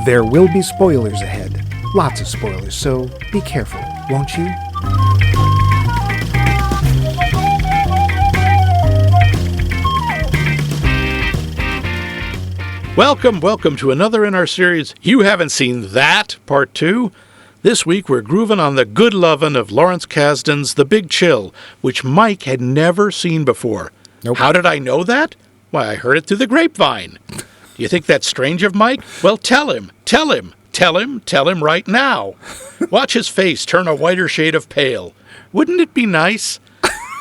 There will be spoilers ahead. Lots of spoilers, so be careful, won't you? Welcome to another in our series, You Haven't Seen That, Part 2. This week we're grooving on the good lovin' of Lawrence Kasdan's The Big Chill, which Mike had never seen before. Nope. How did I know that? Why, I heard it through the grapevine. Do you think that's strange of Mike? Well, tell him right now. Watch his face turn a whiter shade of pale. Wouldn't it be nice?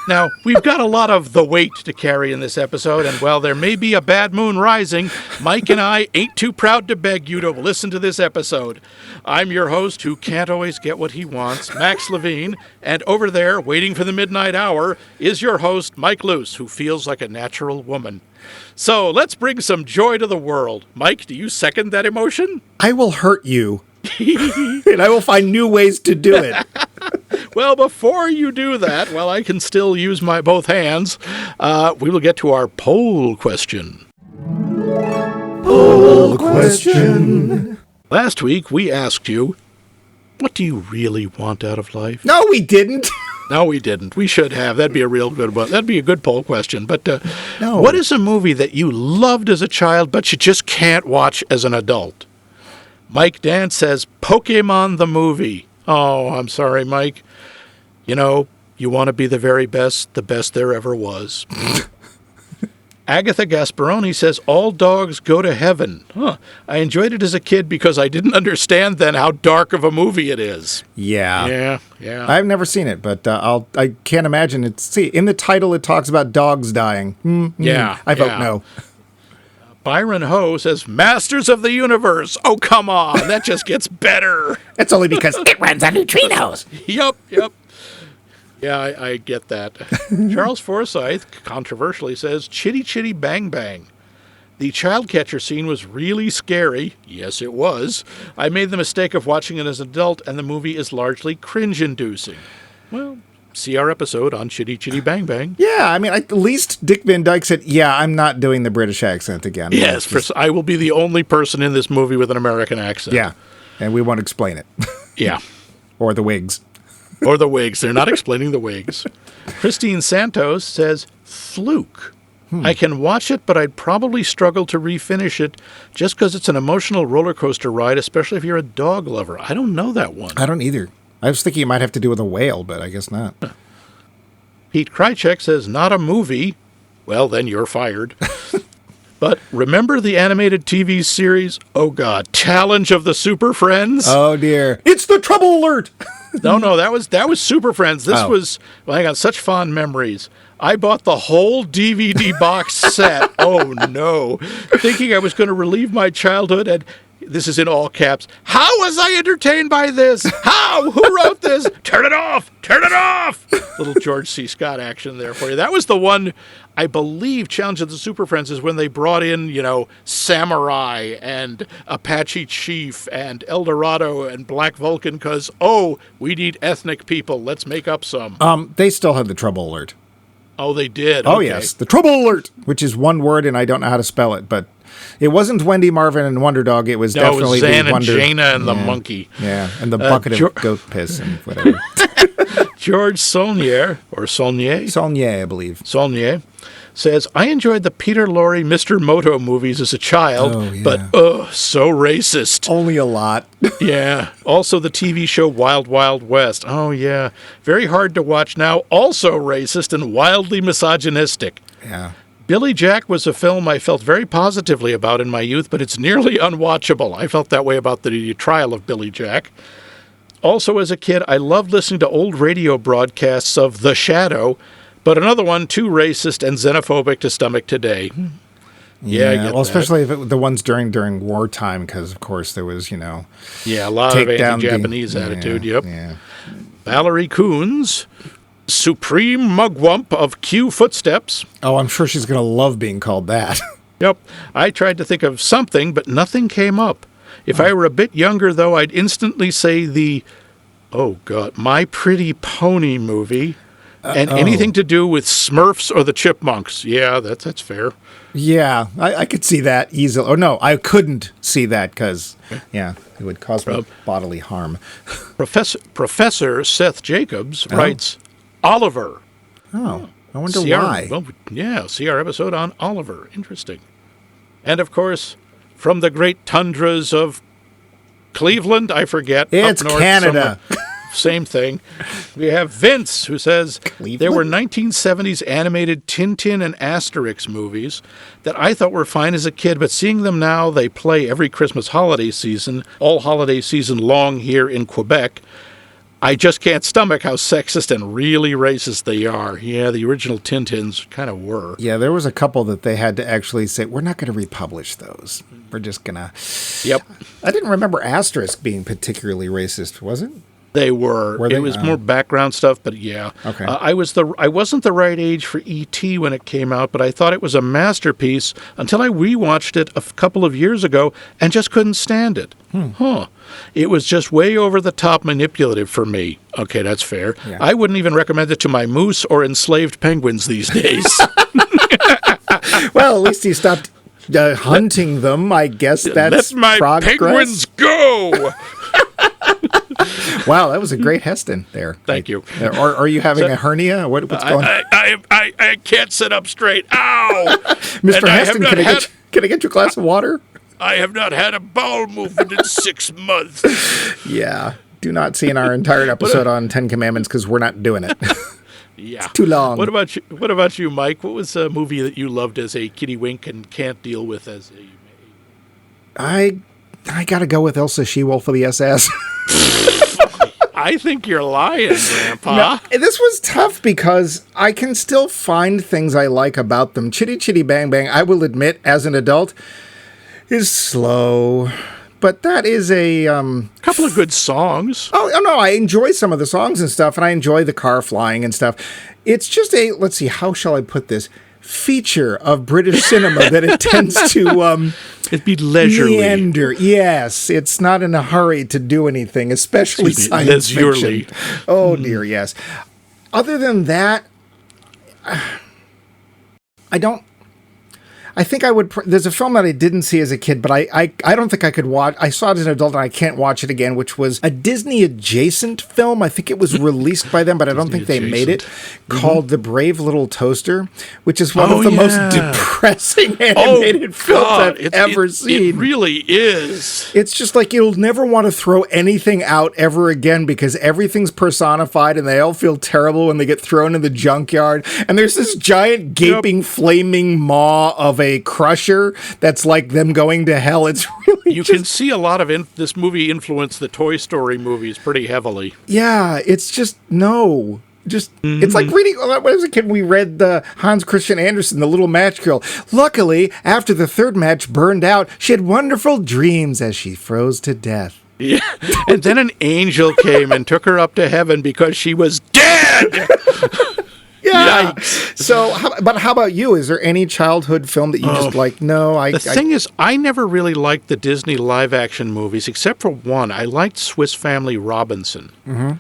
Now, we've got a lot of the weight to carry in this episode, and while there may be a bad moon rising, Mike and I ain't too proud to beg you to listen to this episode. I'm your host, who can't always get what he wants, Max Levine, and over there, waiting for the midnight hour, is your host, Mike Luce, who feels like a natural woman. So, let's bring some joy to the world. Mike, do you second that emotion? I will hurt you. And I will find new ways to do it. Well, before you do that, while I can still use my both hands, we will get to our poll question. Poll question. Last week, we asked you, what do you really want out of life? No, we didn't. No, we didn't. We should have. That'd be a real good one. That'd be a good poll question. But No. What is a movie that you loved as a child, but you just can't watch as an adult? Mike Dance says, Pokemon the movie. Oh, I'm sorry, Mike. You know, you want to be the very best, the best there ever was. Agatha Gasparoni says, All Dogs Go to Heaven. Huh. I enjoyed it as a kid because I didn't understand then how dark of a movie it is. Yeah. Yeah. I've never seen it, but I can't imagine it. See, in the title, it talks about dogs dying. Yeah. I vote no. Byron Ho says, Masters of the Universe. Oh, come on. That just gets better. It's only because it runs on neutrinos. Yep. Yeah, I get that. Charles Forsyth controversially says, Chitty Chitty Bang Bang. The child catcher scene was really scary. Yes, it was. I made the mistake of watching it as an adult, and the movie is largely cringe-inducing. Well, see our episode on Chitty Chitty Bang Bang. Yeah, I mean, at least Dick Van Dyke said, yeah, I'm not doing the British accent again. Yes, I will be the only person in this movie with an American accent. Yeah, and we won't explain it. Yeah. Or the wigs. Or the wigs. They're not explaining the wigs. Christine Santos says, Fluke. I can watch it, but I'd probably struggle to refinish it just because it's an emotional roller coaster ride, especially if you're a dog lover. I don't know that one. I don't either. I was thinking it might have to do with a whale, but I guess not. Pete Krychek says, not a movie. Well, then you're fired. But remember the animated TV series, oh God, Challenge of the Super Friends? Oh dear. It's the trouble alert! No, that was Super Friends. This was, well, I got such fond memories. I bought the whole DVD box set. Oh no. Thinking I was going to relive my childhood, and this is in all caps. How was I entertained by this? How? Who wrote this? Turn it off! Turn it off! Little George C. Scott action there for you. That was the one, I believe, Challenge of the Super Friends is when they brought in, Samurai and Apache Chief and El Dorado and Black Vulcan because, we need ethnic people. Let's make up some. They still had the trouble alert. Oh, they did? Oh, okay. yes. The trouble alert, which is one word, and I don't know how to spell it, but it wasn't Wendy, Marvin, and Wonder Dog. It was definitely Zan the Wonder... and Jaina and the monkey. Yeah, and the bucket of goat piss and whatever. George Saulnier, or Saulnier? Saulnier, I believe. Saulnier says, I enjoyed the Peter Lorre Mr. Moto movies as a child, but so racist. Only a lot. Yeah. Also the TV show Wild Wild West. Oh, yeah. Very hard to watch now. Also racist and wildly misogynistic. Yeah. Billy Jack was a film I felt very positively about in my youth, but it's nearly unwatchable. I felt that way about the trial of Billy Jack. Also, as a kid, I loved listening to old radio broadcasts of The Shadow, but another one too racist and xenophobic to stomach today. Yeah, I get well, that. especially if the ones during wartime, because of course there was, a lot of anti-Japanese attitude. Yep. Yeah. Valerie Coons, Supreme Mugwump of Q Footsteps. Oh, I'm sure she's going to love being called that. Yep. I tried to think of something, but nothing came up. If I were a bit younger, though, I'd instantly say the, My Pretty Pony movie. And anything to do with Smurfs or the Chipmunks. Yeah, that's fair. Yeah, I could see that easily. Oh, no, I couldn't see that because, yeah, it would cause me bodily harm. Professor Seth Jacobs writes, Oliver. Oh, I wonder why. See our episode on Oliver. Interesting. And, of course, from the great tundras of Cleveland, I forget. It's up north Canada. Same thing. We have Vince, who says, Cleveland? There were 1970s animated Tintin and Asterix movies that I thought were fine as a kid, but seeing them now, they play every Christmas holiday season, all holiday season long here in Quebec. I just can't stomach how sexist and really racist they are. Yeah, the original Tintins kind of were. Yeah, there was a couple that they had to actually say, we're not going to republish those. We're just going to... Yep. I didn't remember Asterisk being particularly racist, was it? They were. It was more background stuff, but yeah. Okay. I wasn't the right age for E.T. when it came out, but I thought it was a masterpiece until I rewatched it a couple of years ago and just couldn't stand it. It was just way over the top manipulative for me. Okay, that's fair. Yeah. I wouldn't even recommend it to my moose or enslaved penguins these days. Well, at least he stopped hunting them. I guess that's Let my progress. Penguins go! Wow, that was a great Heston there. Thank you. Are you having a hernia? What's going on? I can't sit up straight. Ow! Mr. Heston, can I get you a glass of water? I have not had a bowel movement in 6 months. Yeah. Do not see our entire episode on 10 Commandments because we're not doing it. Yeah. It's too long. What about you, Mike? What was a movie that you loved as a kiddie wink and can't deal with as a... I got to go with Elsa She-Wolf of the SS. I think you're lying, Grandpa. No, this was tough because I can still find things I like about them. Chitty Chitty Bang Bang, I will admit, as an adult, is slow. But that is a... couple of good songs. Oh, no, I enjoy some of the songs and stuff, and I enjoy the car flying and stuff. It's just a... Let's see, how shall I put this? Feature of British cinema that it tends to... It'd be leisurely. Meander. Yes, it's not in a hurry to do anything, especially science fiction. Oh, dear, yes. Other than that, I don't... I think I would... There's a film that I didn't see as a kid, but I don't think I could watch... I saw it as an adult, and I can't watch it again, which was a Disney-adjacent film. I think it was released by them, but I don't think they made it, called The Brave Little Toaster, which is one of the most depressing animated films I've ever seen. It really is. It's just like you'll never want to throw anything out ever again because everything's personified, and they all feel terrible when they get thrown in the junkyard. And there's this giant, gaping, flaming maw of a crusher that's like them going to hell. It's really You can see a lot of this movie influence the Toy Story movies pretty heavily. Yeah, it's just, no. Just, it's like reading, when I was a kid, we read the Hans Christian Andersen, The Little Match Girl. Luckily, after the third match burned out, she had wonderful dreams as she froze to death. Yeah, and then an angel came and took her up to heaven because she was dead! Yeah. Yikes. So, how about you? Is there any childhood film that you just like? No, The thing is, I never really liked the Disney live-action movies, except for one. I liked Swiss Family Robinson. Mm-hmm.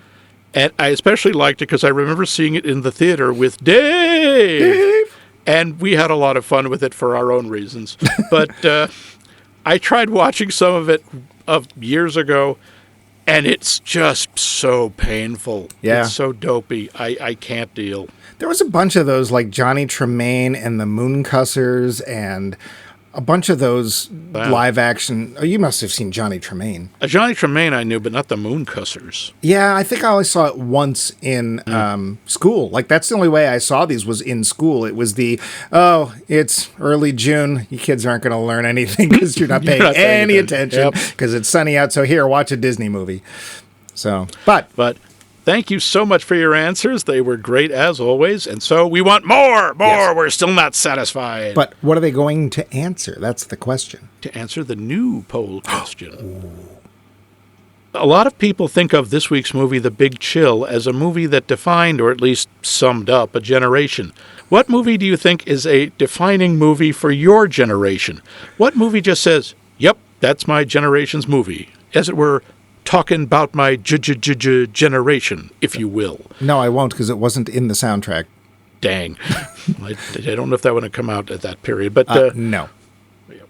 And I especially liked it because I remember seeing it in the theater with Dave. And we had a lot of fun with it for our own reasons. But I tried watching some of it years ago, and it's just so painful. Yeah. It's so dopey. I can't deal. There was a bunch of those, like Johnny Tremaine and the Mooncussers and a bunch of those live action. Oh, you must have seen Johnny Tremaine. Johnny Tremaine I knew, but not the Mooncussers. Yeah, I think I only saw it once in school. Like, that's the only way I saw these was in school. It was it's early June. You kids aren't going to learn anything because you're not paying any attention because it's sunny out. So here, watch a Disney movie. So, but thank you so much for your answers. They were great as always. And so we want more. Yes. We're still not satisfied. But what are they going to answer? That's the question. To answer the new poll question. A lot of people think of this week's movie, The Big Chill, as a movie that defined, or at least summed up, a generation. What movie do you think is a defining movie for your generation? What movie just says, yep, that's my generation's movie? As it were, talking about my generation, if you will. No, I won't, because it wasn't in the soundtrack. Dang. I don't know if that would have come out at that period, but No.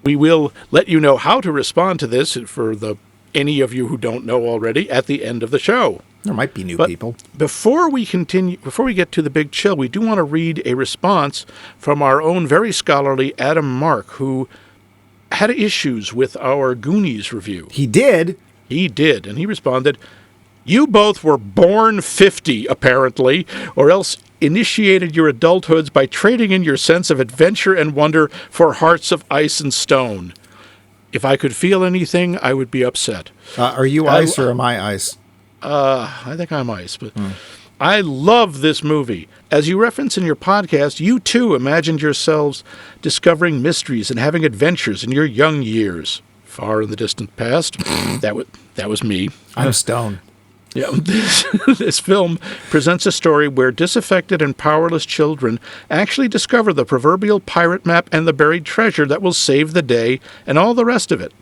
we will let you know how to respond to this for any of you who don't know already at the end of the show. There might be new people. Before we get to the big chill, we do want to read a response from our own very scholarly Adam Mark, who had issues with our Goonies review. He did? He did, and he responded, "You both were born 50, apparently, or else initiated your adulthoods by trading in your sense of adventure and wonder for hearts of ice and stone. If I could feel anything, I would be upset." Are you ice or am I ice? I think I'm ice, but I love this movie. As you reference in your podcast, you too imagined yourselves discovering mysteries and having adventures in your young years. Far in the distant past. That was me. I'm stone. Yeah, this film presents a story where disaffected and powerless children actually discover the proverbial pirate map and the buried treasure that will save the day and all the rest of it.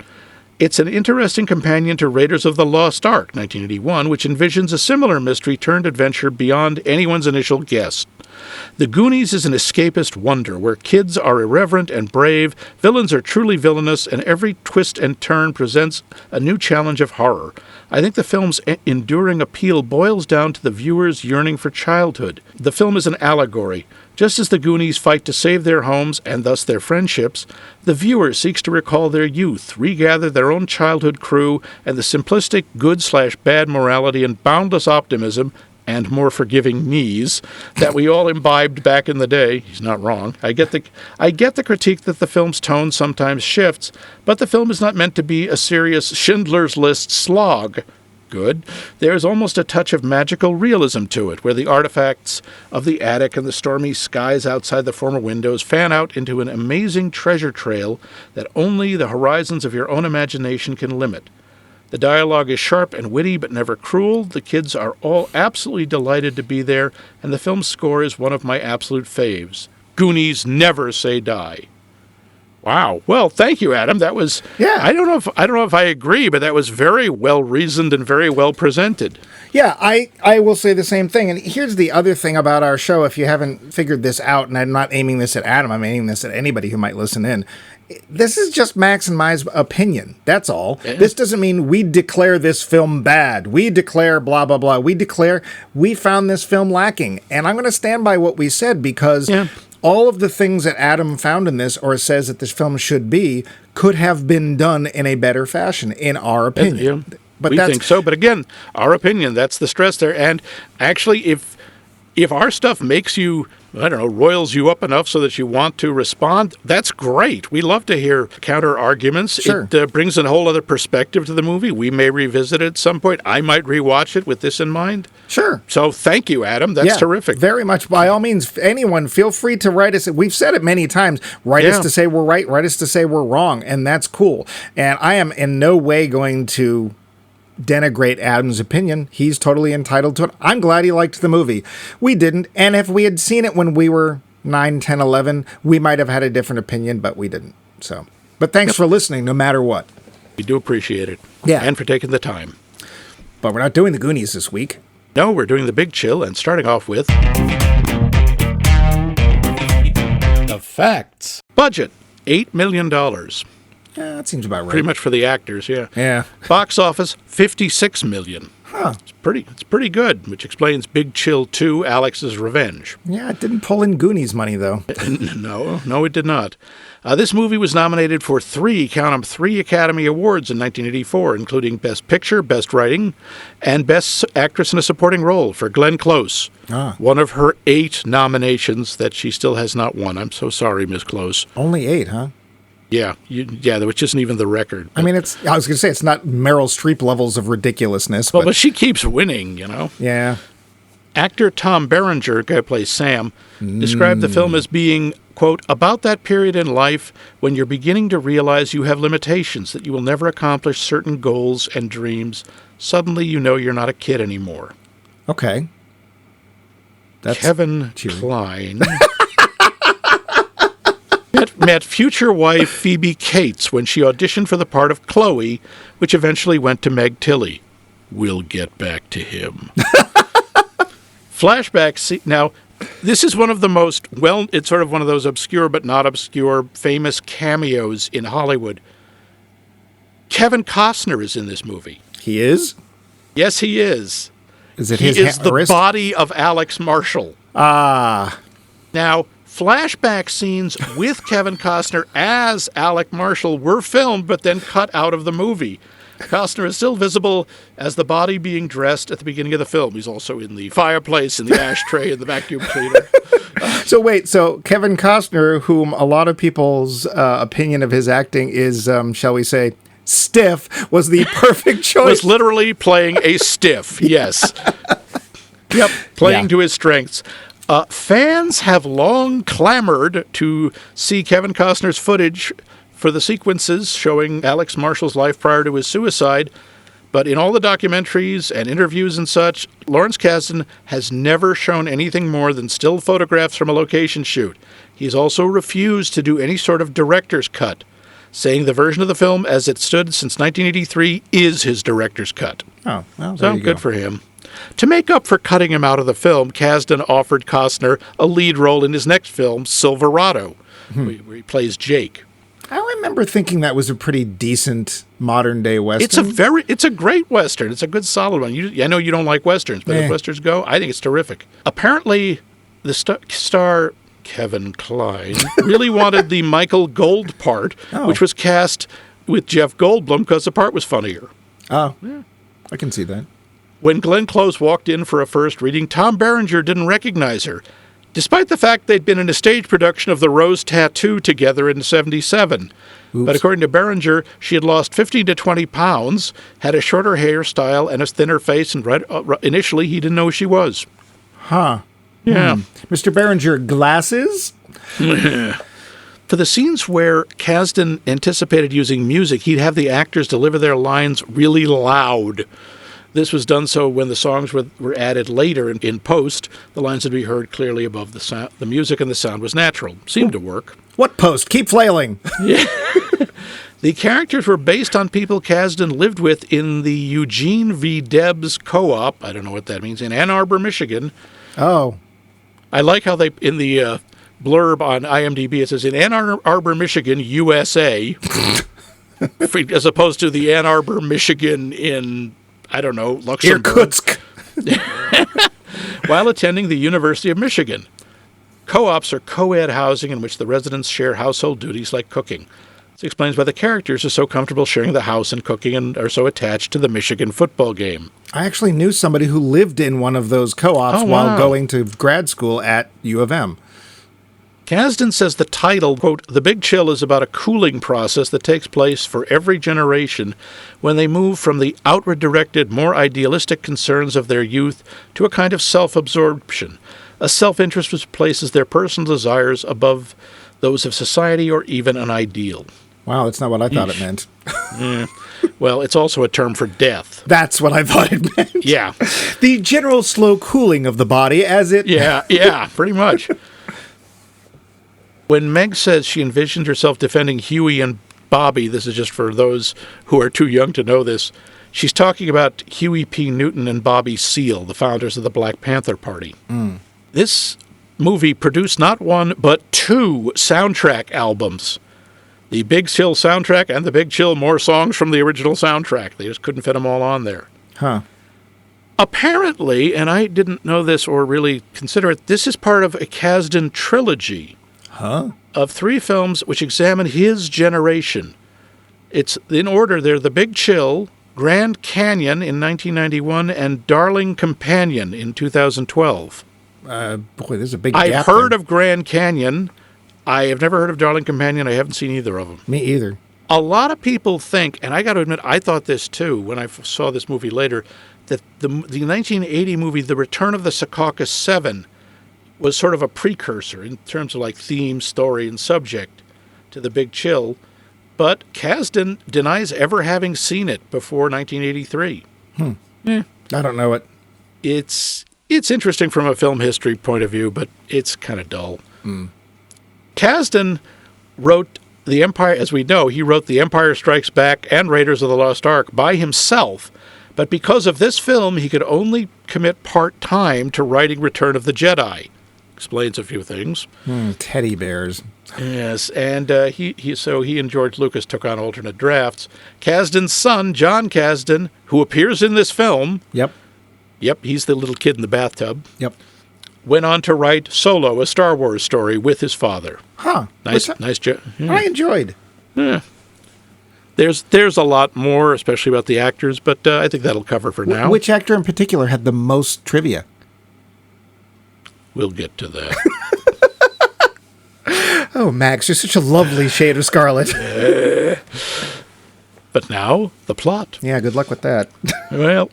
It's an interesting companion to Raiders of the Lost Ark, 1981, which envisions a similar mystery-turned adventure beyond anyone's initial guess. The Goonies is an escapist wonder where kids are irreverent and brave, villains are truly villainous, and every twist and turn presents a new challenge of horror. I think the film's enduring appeal boils down to the viewer's yearning for childhood. The film is an allegory. Just as the Goonies fight to save their homes and thus their friendships, the viewer seeks to recall their youth, regather their own childhood crew, and the simplistic good/bad morality and boundless optimism and more forgiving knees that we all imbibed back in the day. He's not wrong. I get the critique that the film's tone sometimes shifts, but the film is not meant to be a serious Schindler's List slog. Good. There is almost a touch of magical realism to it, where the artifacts of the attic and the stormy skies outside the former windows fan out into an amazing treasure trail that only the horizons of your own imagination can limit. The dialogue is sharp and witty, but never cruel. The kids are all absolutely delighted to be there, and the film's score is one of my absolute faves. Goonies never say die. Wow. Well, thank you, Adam. That was I don't know if I agree, but that was very well reasoned and very well presented. Yeah, I will say the same thing. And here's the other thing about our show, if you haven't figured this out, and I'm not aiming this at Adam, I'm aiming this at anybody who might listen in. This is just Max and my opinion. That's all. Yeah. This doesn't mean we declare this film bad. We declare blah, blah, blah. We declare we found this film lacking. And I'm going to stand by what we said because all of the things that Adam found in this or says that this film should be could have been done in a better fashion, in our opinion. But we think so. But again, our opinion, that's the stress there. And actually, if our stuff makes you, I don't know, roils you up enough so that you want to respond, that's great. We love to hear counter arguments. Sure. It brings a whole other perspective to the movie. We may revisit it at some point. I might rewatch it with this in mind. Sure. So thank you, Adam. That's terrific. Very much. By all means, anyone, feel free to write us. We've said it many times. Write us to say we're right. Write us to say we're wrong. And that's cool. And I am in no way going to denigrate Adam's opinion. He's totally entitled to it. I'm glad he liked the movie. We didn't. And if we had seen it when we were 9, 10, 11, we might have had a different opinion, but we didn't. So, but thanks for listening no matter what. We do appreciate it. Yeah. And for taking the time. But we're not doing the Goonies this week. No, we're doing the big chill and starting off with the facts. Budget, $8 million. Yeah, that seems about right. Pretty much for the actors, yeah. Yeah. Box office, $56 million. Huh. It's pretty good, which explains Big Chill 2, Alex's Revenge. Yeah, it didn't pull in Goonies money, though. No, it did not. This movie was nominated for three Academy Awards in 1984, including Best Picture, Best Writing, and Best Actress in a Supporting Role for Glenn Close. One of her 8 nominations that she still has not won. I'm so sorry, Miss Close. Only 8, huh? Yeah, which isn't even the record. I mean, I was going to say, it's not Meryl Streep levels of ridiculousness. Well, but she keeps winning, you know? Yeah. Actor Tom Berenger, guy who plays Sam, described the film as being, quote, about that period in life when you're beginning to realize you have limitations, that you will never accomplish certain goals and dreams. Suddenly you know you're not a kid anymore. Okay. That's Kevin Kline met future wife Phoebe Cates when she auditioned for the part of Chloe, which eventually went to Meg Tilly. we'll get back to him. Now, this is one of the most, it's sort of one of those obscure but not obscure famous cameos in Hollywood. Kevin Costner is in this movie. He is? Yes, he is. Is it he his is the wrist? body of Alex Marshall. Ah. Now, flashback scenes with Kevin Costner as Alec Marshall were filmed but then cut out of the movie. Costner is still visible as the body being dressed at the beginning of the film. He's also in the fireplace, in the ashtray, in the vacuum cleaner. So Kevin Costner, whom a lot of people's opinion of his acting is, shall we say, stiff, was the perfect choice. Was literally playing a stiff, yes. Yep, playing to his strengths. Fans have long clamored to see Kevin Costner's footage for the sequences showing Alex Marshall's life prior to his suicide, but in all the documentaries and interviews and such, Lawrence Kasdan has never shown anything more than still photographs from a location shoot. He's also refused to do any sort of director's cut, saying the version of the film as it stood since 1983 is his director's cut. Oh, well, so good for him. To make up for cutting him out of the film, Kasdan offered Costner a lead role in his next film, Silverado, where he plays Jake. I remember thinking that was a pretty decent modern-day Western. It's a great Western. It's a good, solid one. I know you don't like Westerns, but if Westerns go, I think it's terrific. Apparently, the star Kevin Kline really wanted the Michael Gold part, which was cast with Jeff Goldblum because the part was funnier. Oh, yeah. I can see that. When Glenn Close walked in for a first reading, Tom Berenger didn't recognize her, despite the fact they'd been in a stage production of The Rose Tattoo together in '77. But according to Berenger, she had lost 15 to 20 pounds, had a shorter hairstyle and a thinner face, and initially he didn't know who she was. Huh. Yeah. Mr. Berenger, glasses? For the scenes where Kasdan anticipated using music, he'd have the actors deliver their lines really loud. This was done so when the songs were added later in post, the lines would be heard clearly above the sound. The music and the sound was natural. Seemed to work. What post? Keep flailing. Yeah. The characters were based on people Kasdan lived with in the Eugene V. Debs co-op, I don't know what that means, in Ann Arbor, Michigan. Oh. I like how they, in the blurb on IMDb, it says, in Ann Arbor, Michigan, USA, as opposed to the Ann Arbor, Michigan in, I don't know, Luxembourg. Irkutsk. While attending the University of Michigan. Co-ops are co-ed housing in which the residents share household duties like cooking. This explains why the characters are so comfortable sharing the house and cooking and are so attached to the Michigan football game. I actually knew somebody who lived in one of those co-ops while going to grad school at U of M. Kasdan says the title, quote, The Big Chill is about a cooling process that takes place for every generation when they move from the outward-directed, more idealistic concerns of their youth to a kind of self-absorption, a self-interest which places their personal desires above those of society or even an ideal. Wow, that's not what I thought it meant. Yeah. Well, it's also a term for death. That's what I thought it meant. Yeah. The general slow cooling of the body as it... Yeah, pretty much. When Meg says she envisioned herself defending Huey and Bobby, this is just for those who are too young to know this, she's talking about Huey P. Newton and Bobby Seale, the founders of the Black Panther Party. This movie produced not one, but two soundtrack albums. The Big Chill soundtrack and the Big Chill more songs from the original soundtrack. They just couldn't fit them all on there. Huh. Apparently, and I didn't know this or really consider it, this is part of a Kasdan trilogy. Huh? Of 3 films which examine his generation. It's in order. They're The Big Chill, Grand Canyon in 1991, and Darling Companion in 2012. Boy, there's a big gap I've heard there. of Grand Canyon. I have never heard of Darling Companion. I haven't seen either of them. Me either. A lot of people think, and I got to admit, I thought this too when I saw this movie later, that the 1980 movie The Return of the Secaucus 7 was sort of a precursor in terms of like theme, story, and subject to The Big Chill. But Kasdan denies ever having seen it before 1983. I don't know it. It's interesting from a film history point of view, but it's kind of dull. Kasdan wrote The Empire, as we know, he wrote The Empire Strikes Back and Raiders of the Lost Ark by himself, But because of this film, he could only commit part-time to writing Return of the Jedi. Explains a few things. Teddy bears. Yes, and he and George Lucas took on alternate drafts. Kasdan's son, John Kasdan, who appears in this film, Yep. he's the little kid in the bathtub, Yep. went on to write Solo, a Star Wars story, with his father. Huh. Nice job. I enjoyed. There's a lot more, especially about the actors, but I think that'll cover for now. Which actor in particular had the most trivia? We'll get to that. Oh, Max, you're such a lovely shade of scarlet. But now, the plot. Yeah, good luck with that. Well,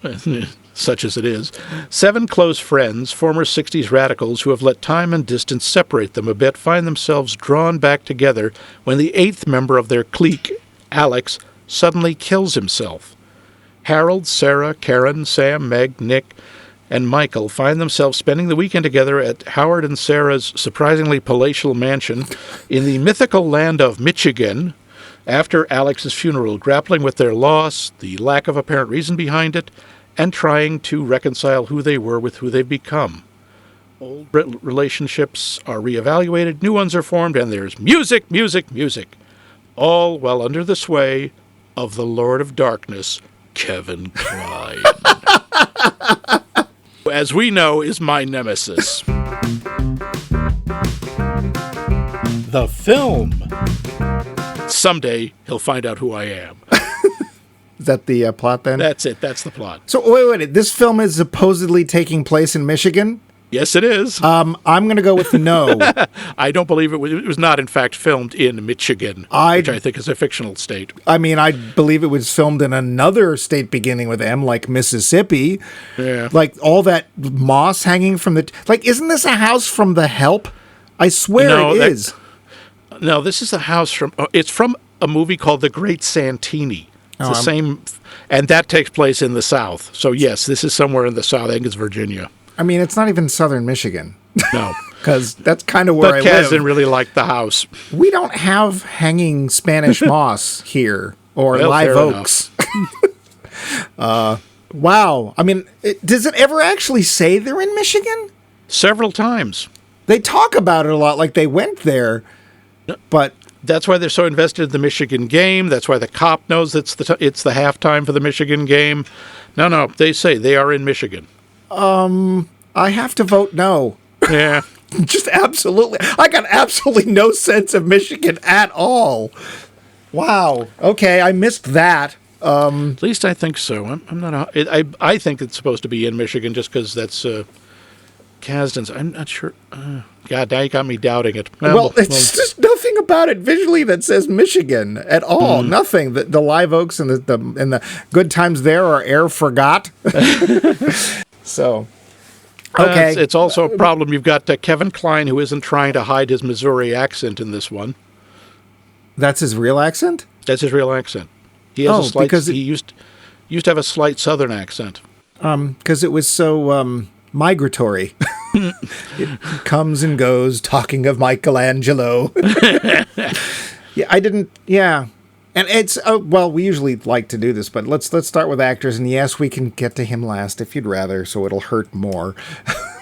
such as it is. 7 close friends, former 60s radicals who have let time and distance separate them a bit, find themselves drawn back together when the 8th member of their clique, Alex, suddenly kills himself. Harold, Sarah, Karen, Sam, Meg, Nick, and Michael find themselves spending the weekend together at Howard and Sarah's surprisingly palatial mansion in the mythical land of Michigan after Alex's funeral, grappling with their loss, the lack of apparent reason behind it, and trying to reconcile who they were with who they've become. Old relationships are reevaluated, new ones are formed, and there's music, music, music. All while under the sway of the Lord of Darkness, Kevin Kline. As we know, is my nemesis. The film. Someday, he'll find out who I am. Is that the plot then? That's it. That's the plot. So, wait. This film is supposedly taking place in Michigan? Yes, it is. I'm going to go with no. I don't believe it was not, in fact, filmed in Michigan, which I think is a fictional state. I mean, I believe it was filmed in another state beginning with M, like Mississippi. Yeah. Like all that moss hanging from the... Like, isn't this a house from The Help? I swear it is. No, this is a house from... it's from a movie called The Great Santini. It's the same... And that takes place in the South. So, yes, this is somewhere in the South. I think it's Virginia. I mean, it's not even southern Michigan. No. Because that's kind of where I But live. Kaz didn't really like the house. We don't have hanging Spanish moss here or live oaks. Wow. I mean, does it ever actually say they're in Michigan? Several times. They talk about it a lot, like they went there, but... That's why they're so invested in the Michigan game. That's why the cop knows it's the halftime for the Michigan game. No, they say they are in Michigan. I have to vote no. Yeah. Just absolutely. I got absolutely no sense of Michigan at all. Wow. Okay, I missed that. At least I think so. I'm not. I think it's supposed to be in Michigan just because that's Kasdan's. I'm not sure. God, now you got me doubting it. Well, it's just nothing about it visually that says Michigan at all. Nothing. The live oaks and the good times there are air forgot. So, okay. It's also a problem. You've got Kevin Kline, who isn't trying to hide his Missouri accent in this one. That's his real accent? That's his real accent. He has a slight. Because he used to have a slight Southern accent. Because it was so migratory. It comes and goes, talking of Michelangelo. Yeah, I didn't. Yeah. And it's, well, we usually like to do this, but let's start with actors. And yes, we can get to him last if you'd rather, so it'll hurt more.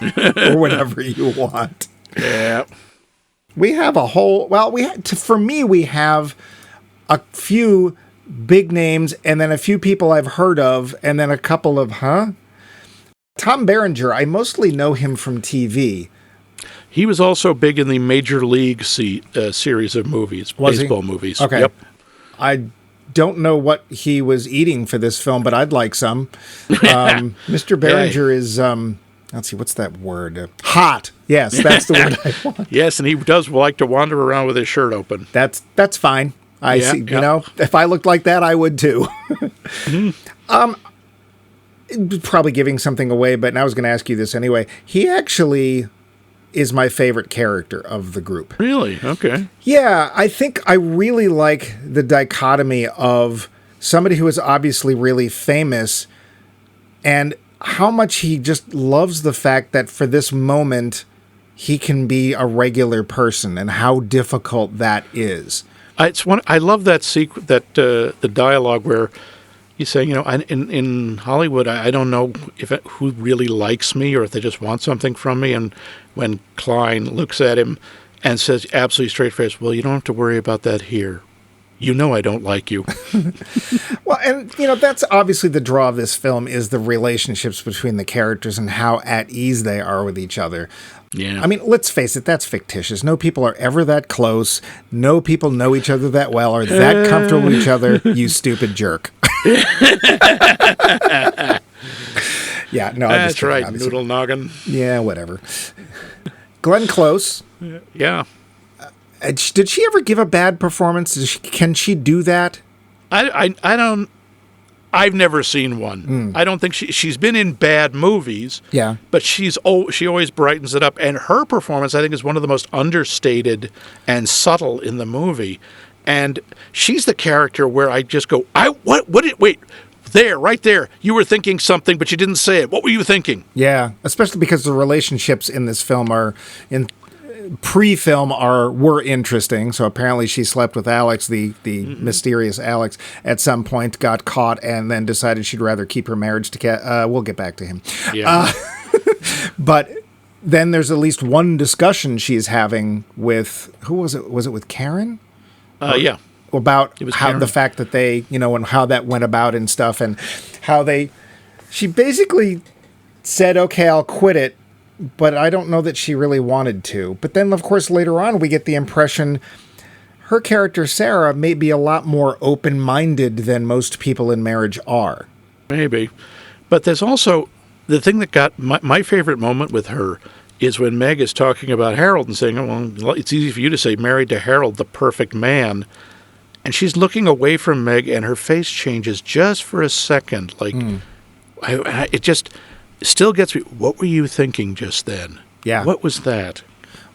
Or whatever you want. Yeah. We have a whole, well, for me, we have a few big names and then a few people I've heard of and then a couple of, Tom Berenger, I mostly know him from TV. He was also big in the Major League series of movies, baseball movies. Okay. Yep. I don't know what he was eating for this film, but I'd like some. Mr. Berenger is, let's see, what's that word? Hot. Yes, that's the word I want. Yes, and he does like to wander around with his shirt open. That's fine. I see. You know, if I looked like that, I would too. Probably giving something away, but I was going to ask you this anyway. He actually is my favorite character of the group. Really? Okay. Yeah, I think I really like the dichotomy of somebody who is obviously really famous and how much he just loves the fact that for this moment he can be a regular person and how difficult that is. I love that the dialogue where You say, in Hollywood, I don't know who really likes me or if they just want something from me. And when Klein looks at him and says absolutely straight-faced, well, you don't have to worry about that here. You know I don't like you. Well, and, that's obviously the draw of this film is the relationships between the characters and how at ease they are with each other. Yeah. I mean, let's face it, that's fictitious. No people are ever that close. No people know each other that well or that comfortable with each other, you stupid jerk. Yeah, no, that's right, obviously. Noodle noggin. Yeah, whatever. Glenn Close. Yeah. Did she ever give a bad performance? Can she do that? I don't. I've never seen one. I don't think she's been in bad movies. Yeah, but she always brightens it up, and her performance I think is one of the most understated and subtle in the movie. And she's the character where I just go, wait. There, right there. You were thinking something, but you didn't say it. What were you thinking? Yeah, especially because the relationships in this film were interesting. So apparently she slept with Alex, the mysterious Alex, at some point, got caught, and then decided she'd rather keep her marriage to we'll get back to him. Yeah. But then there's at least one discussion she's having with, who was it? Was it with Karen? Yeah. About how the fact that they, and how that went about and stuff, and how she basically said, okay, I'll quit it, but I don't know that she really wanted to. But then, of course, later on, we get the impression her character, Sarah, may be a lot more open-minded than most people in marriage are. Maybe. But there's also the thing that got my favorite moment with her is when Meg is talking about Harold and saying, oh, well, it's easy for you to say married to Harold, the perfect man. And she's looking away from Meg, and her face changes just for a second. Like, it just still gets me. What were you thinking just then? Yeah. What was that?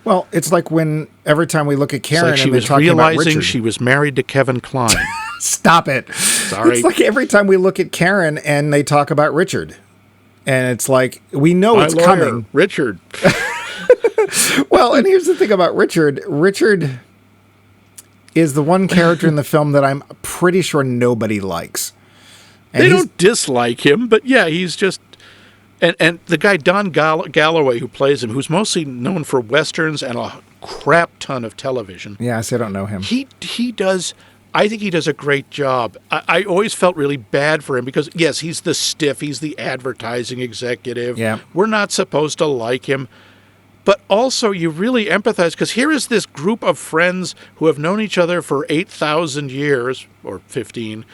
Well, it's like when every time we look at Karen it's like and they're talking about Richard. She was realizing she was married to Kevin Kline. Stop it. Sorry. It's like every time we look at Karen and they talk about Richard. And it's like, we know it's coming. Richard. Well, and here's the thing about Richard. Richard is the one character in the film that I'm pretty sure nobody likes. And they don't dislike him, but yeah, he's just... And the guy, Don Galloway, who plays him, who's mostly known for Westerns and a crap ton of television. Yes, I don't know him. He does... I think he does a great job. I always felt really bad for him because, yes, he's the stiff, he's the advertising executive. Yeah. We're not supposed to like him. But also, you really empathize, because here is this group of friends who have known each other for 8,000 years, or 15,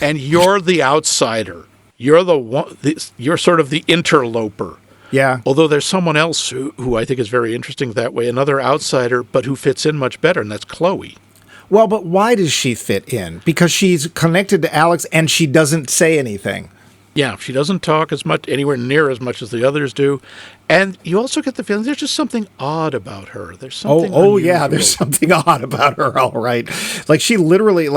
and you're the outsider. You're the one. You're sort of the interloper. Yeah. Although there's someone else who I think is very interesting that way, another outsider, but who fits in much better, and that's Chloe. Well, but why does she fit in? Because she's connected to Alex, and she doesn't say anything. Yeah, she doesn't talk anywhere near as much as the others do. And you also get the feeling there's just something odd about her. There's something unusual. Yeah, there's something odd about her, all right. Like, she literally,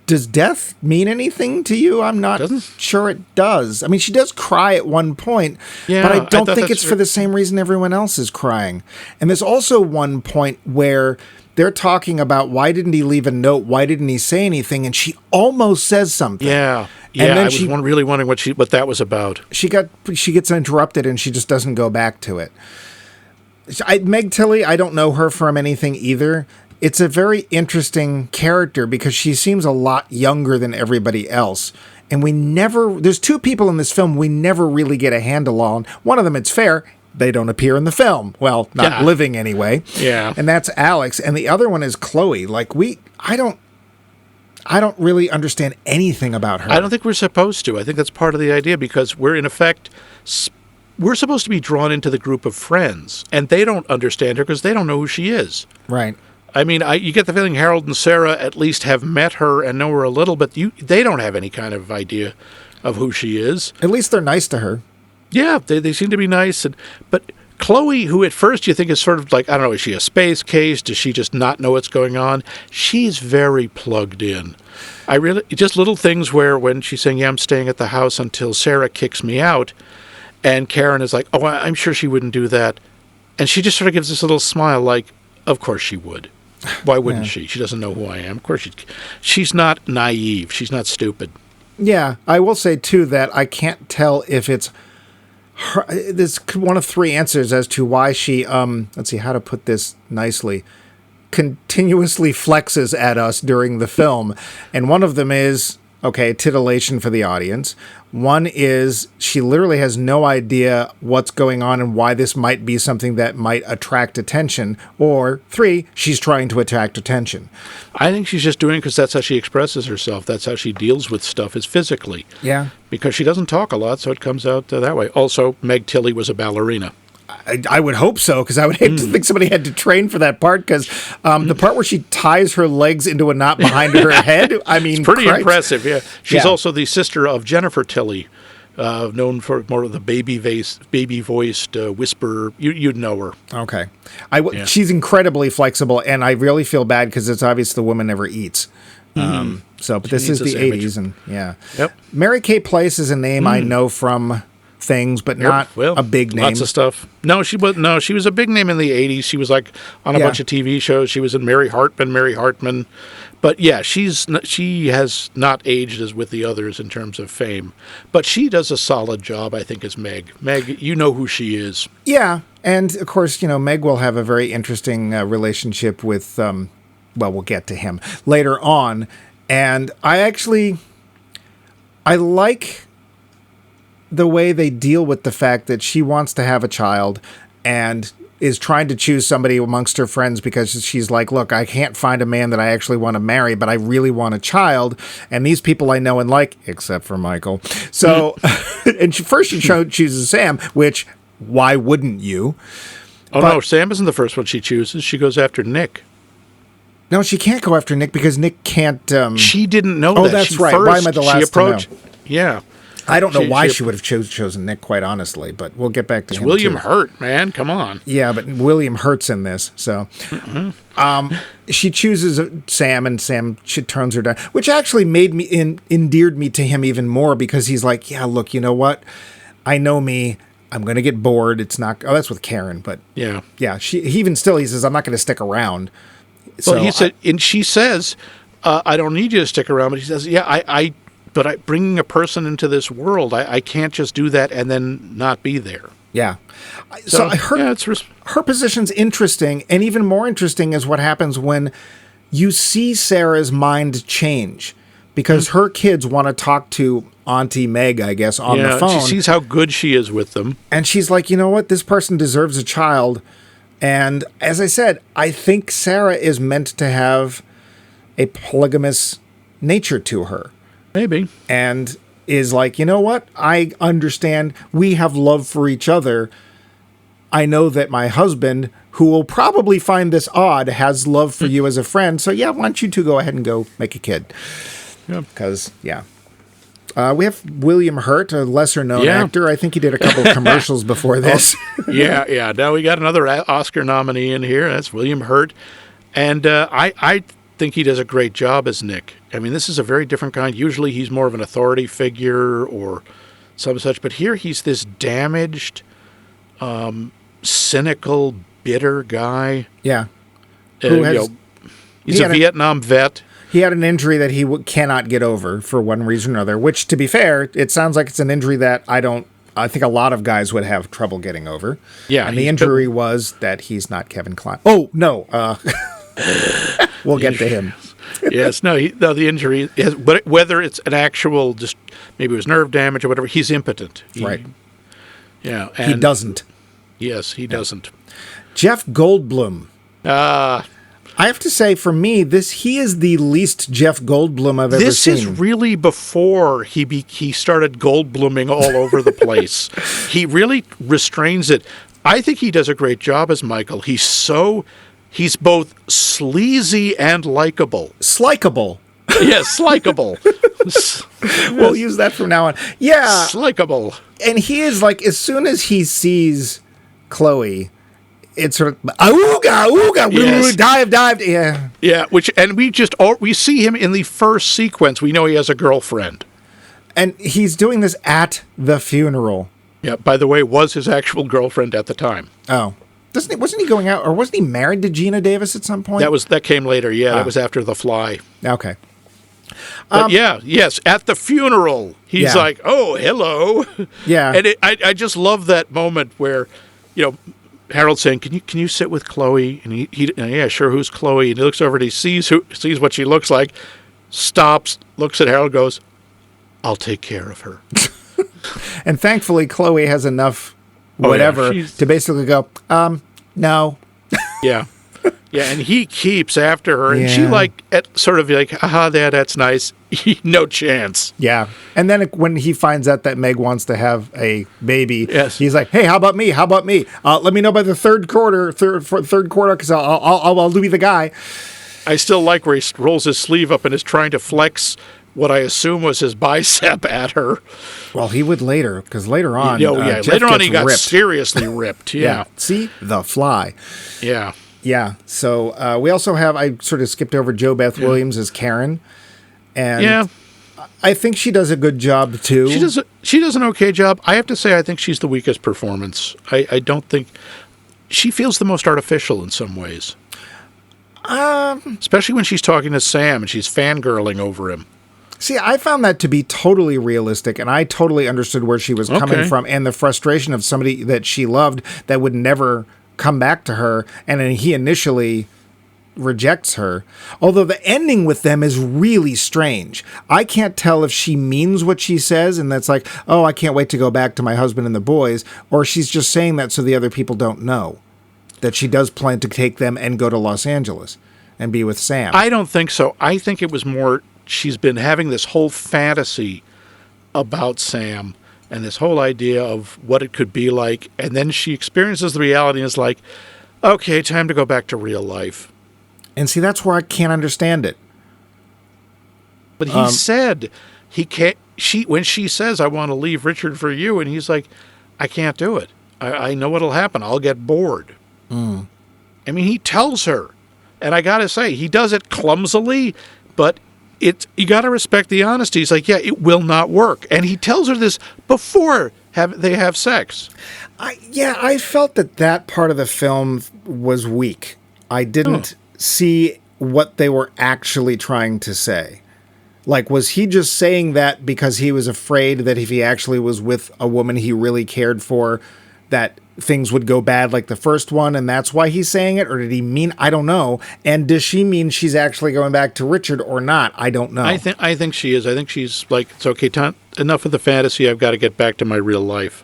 does death mean anything to you? I'm not sure it does. I mean, she does cry at one point, but I don't think it's for the same reason everyone else is crying. And there's also one point where they're talking about why didn't he leave a note? Why didn't he say anything? And she almost says something. Yeah. And then I was really wondering what that was about. She gets interrupted and she just doesn't go back to it. Meg Tilly, I don't know her from anything either. It's a very interesting character because she seems a lot younger than everybody else. And there's two people in this film we never really get a handle on. One of them, it's fair, they don't appear in the film. Well, not living anyway. Yeah. And that's Alex. And the other one is Chloe. I don't really understand anything about her. I don't think we're supposed to. I think that's part of the idea because we're, in effect, we're supposed to be drawn into the group of friends, and they don't understand her because they don't know who she is. Right. I mean, you get the feeling Harold and Sarah at least have met her and know her a little, but they don't have any kind of idea of who she is. At least they're nice to her. Yeah, they seem to be nice. But Chloe, who at first you think is sort of like, I don't know, is she a space case? Does she just not know what's going on? She's very plugged in. Just little things where when she's saying, yeah, I'm staying at the house until Sarah kicks me out, and Karen is like, oh, I'm sure she wouldn't do that. And she just sort of gives this little smile like, of course she would. Why wouldn't she? She doesn't know who I am. Of course she's not naive. She's not stupid. Yeah, I will say, too, that I can't tell if it's her. There's one of three answers as to why she, let's see how to put this nicely, continuously flexes at us during the film. And one of them is, okay, titillation for the audience. One is she literally has no idea what's going on and why this might be something that might attract attention. Or three, she's trying to attract attention. I think she's just doing it because that's how she expresses herself. That's how she deals with stuff, is physically. Yeah. Because she doesn't talk a lot, so it comes out that way. Also, Meg Tilly was a ballerina. I would hope so, because I would hate to think somebody had to train for that part, because the part where she ties her legs into a knot behind her head, I mean, it's pretty Christ. impressive, yeah. She's Yeah. also the sister of Jennifer Tilly, known for more of the baby-voiced whisper. You'd know her. Okay. Yeah. She's incredibly flexible, and I really feel bad because it's obvious the woman never eats. But this is needs the a sandwich. 80s, and yeah. Yep. Mary Kay Place is a name I know from things, but not a big name. Lots of stuff. No, she was a big name in the 80s. She was like on a bunch of TV shows. She was in Mary Hartman. But yeah, she has not aged as with the others in terms of fame. But she does a solid job, I think, as Meg. Meg, you know who she is. Yeah, and of course, Meg will have a very interesting relationship with, we'll get to him later on. And I like the way they deal with the fact that she wants to have a child and is trying to choose somebody amongst her friends because she's like, look, I can't find a man that I actually want to marry, but I really want a child. And these people I know and like, except for Michael. So, and she chooses Sam, which, why wouldn't you? No, Sam isn't the first one she chooses. She goes after Nick. No, she can't go after Nick because Nick can't. She didn't know Oh, that. that's right. Why am I the last to know? Yeah. I don't know why she would have chosen Nick, quite honestly, but we'll get back to him. William too. Hurt, man. Come on. Yeah, but William Hurt's in this, so. She chooses Sam, and Sam turns her down, which actually endeared me to him even more because he's like, yeah, look, you know what? I know me. I'm going to get bored. It's not. Oh, that's with Karen, but Yeah. he says, I'm not going to stick around. Well, he said, and she says, I don't need you to stick around. But he says, yeah, but bringing a person into this world, I can't just do that and then not be there. Yeah. So her position's interesting, and even more interesting is what happens when you see Sarah's mind change, because her kids want to talk to Auntie Meg, I guess, on the phone. She sees how good she is with them. And she's like, you know what? This person deserves a child. And as I said, I think Sarah is meant to have a polygamous nature to her. Maybe. And is like, you know what? I understand we have love for each other. I know that my husband, who will probably find this odd, has love for you as a friend. So yeah, why don't you two go ahead and go make a kid? Because, we have William Hurt, a lesser-known actor. I think he did a couple of commercials before this. Yeah. Now we got another Oscar nominee in here. That's William Hurt. And I think he does a great job as Nick. I mean, this is a very different kind. Usually he's more of an authority figure or some such. But here he's this damaged, cynical, bitter guy. Yeah. He's a Vietnam vet. He had an injury that he cannot get over for one reason or another, which, to be fair, it sounds like it's an injury that I think a lot of guys would have trouble getting over. Yeah. And the injury was that he's not Kevin Kline. Oh, no. We'll get to him. Yes, the injury is, but whether it's an actual, just maybe it was nerve damage or whatever, he's impotent. Right. Yeah. He doesn't. Yes, he doesn't. Jeff Goldblum. I have to say, for me, he is the least Jeff Goldblum I've ever seen. This is really before he started Goldbluming all over the place. He really restrains it. I think he does a great job as Michael. He's both sleazy and likable. Slikable. Yes, likable. We'll use that from now on. Yeah. Slikable. And he is like, as soon as he sees Chloe, it's sort of, ooga, Yes. dive. Yeah. Yeah, we see him in the first sequence. We know he has a girlfriend. And he's doing this at the funeral. Yeah, by the way, was his actual girlfriend at the time. Oh. Wasn't he going out, or wasn't he married to Gina Davis at some point? That came later, yeah. That was after The Fly. Okay. But yes, at the funeral, he's Yeah. like, "Oh, hello." Yeah. And I just love that moment where, Harold's saying, "Can you sit with Chloe?" And he yeah, sure. Who's Chloe? And he looks over and he sees what she looks like, stops, looks at Harold, goes, "I'll take care of her." And thankfully, Chloe has enough whatever to basically go, no. Yeah. Yeah, and he keeps after her, and she Yeah. sort of like, "Aha, that's nice." No chance. Yeah. And then when he finds out that Meg wants to have a baby, Yes. he's like, hey, how about me? How about me? Let me know by the third quarter, because I'll be the guy. I still like where he rolls his sleeve up and is trying to flex what I assume was his bicep at her. Well, he would later, because later on, Jeff later on he gets got ripped. seriously ripped. Yeah. See? The Fly. Yeah. Yeah. So we also have, I sort of skipped over Jo Beth Williams as Karen. And Yeah. I think she does a good job, too. She does an okay job. I have to say, I think she's the weakest performance. I don't think she feels the most artificial in some ways. Especially when she's talking to Sam and she's fangirling over him. See, I found that to be totally realistic, and I totally understood where she was coming from and the frustration of somebody that she loved that would never come back to her, and then he initially rejects her. Although the ending with them is really strange. I can't tell if she means what she says, and that's like, oh, I can't wait to go back to my husband and the boys, or she's just saying that so the other people don't know that she does plan to take them and go to Los Angeles and be with Sam. I don't think so. I think it was more she's been having this whole fantasy about Sam and this whole idea of what it could be like, and then she experiences the reality and is like, okay, time to go back to real life. And see, that's where I can't understand it. But he said he can't. When she says, "I want to leave Richard for you," and he's like, "I can't do it. I know what'll happen. I'll get bored." I mean, he tells her, and I gotta say, he does it clumsily, but you gotta respect the honesty. He's like, "Yeah, it will not work," and he tells her this before they have sex. I felt that part of the film was weak. I didn't see what they were actually trying to say. Like, was he just saying that because he was afraid that if he actually was with a woman he really cared for, that things would go bad like the first one, and that's why he's saying it? Or did he mean, I don't know. And does she mean she's actually going back to Richard or not? I don't know. I think she is. I think she's like, it's okay, enough of the fantasy. I've got to get back to my real life.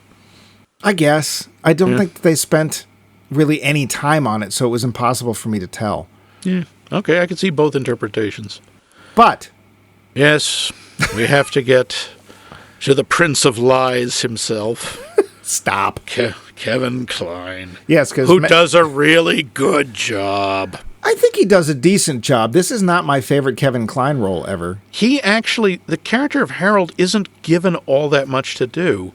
I guess. I don't think they spent really any time on it, so it was impossible for me to tell. Yeah. Okay, I can see both interpretations. But yes, we have to get to the Prince of Lies himself. stop. Kevin Kline. Yes, because who does a really good job. I think he does a decent job. This is not my favorite Kevin Kline role ever. He actually, the character of Harold isn't given all that much to do.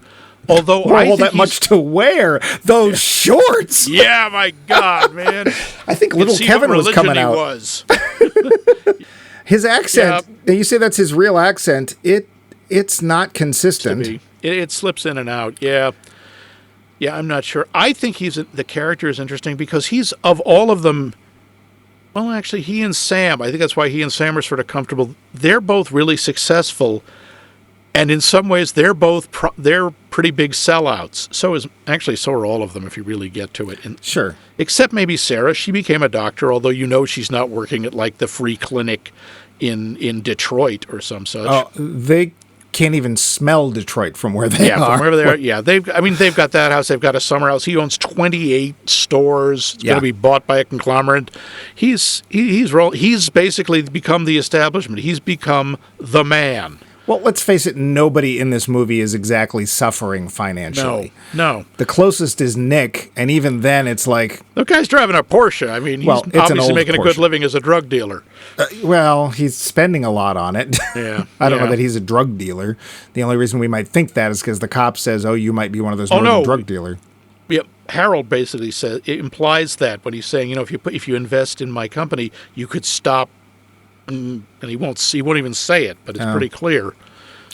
Although all that much to wear. Those shorts. Yeah, my God, man. I think little Kevin was coming out. Was. His accent, and you say that's his real accent, it's not consistent. It slips in and out, yeah. Yeah, I'm not sure. I think the character is interesting because he's, of all of them, well, actually, he and Sam, I think that's why he and Sam are sort of comfortable. They're both really successful, and in some ways, they're pretty big sellouts. So are all of them, if you really get to it. And, sure. Except maybe Sarah. She became a doctor, although she's not working at like the free clinic in Detroit or some such. Oh, they can't even smell Detroit from where they are. Yeah, from wherever they are. Yeah, they've got that house. They've got a summer house. He owns 28 stores. It's going to be bought by a conglomerate. He's basically become the establishment. He's become the man. Well, let's face it, nobody in this movie is exactly suffering financially. No. The closest is Nick, and even then it's like... The guy's driving a Porsche. I mean, he's obviously making a good living as a drug dealer. Well, he's spending a lot on it. Yeah. I don't know that he's a drug dealer. The only reason we might think that is because the cop says, you might be one of those drug dealer. Yeah, Harold basically says, it implies that when he's saying, if you invest in my company, you could stop... And he won't even say it, but it's pretty clear.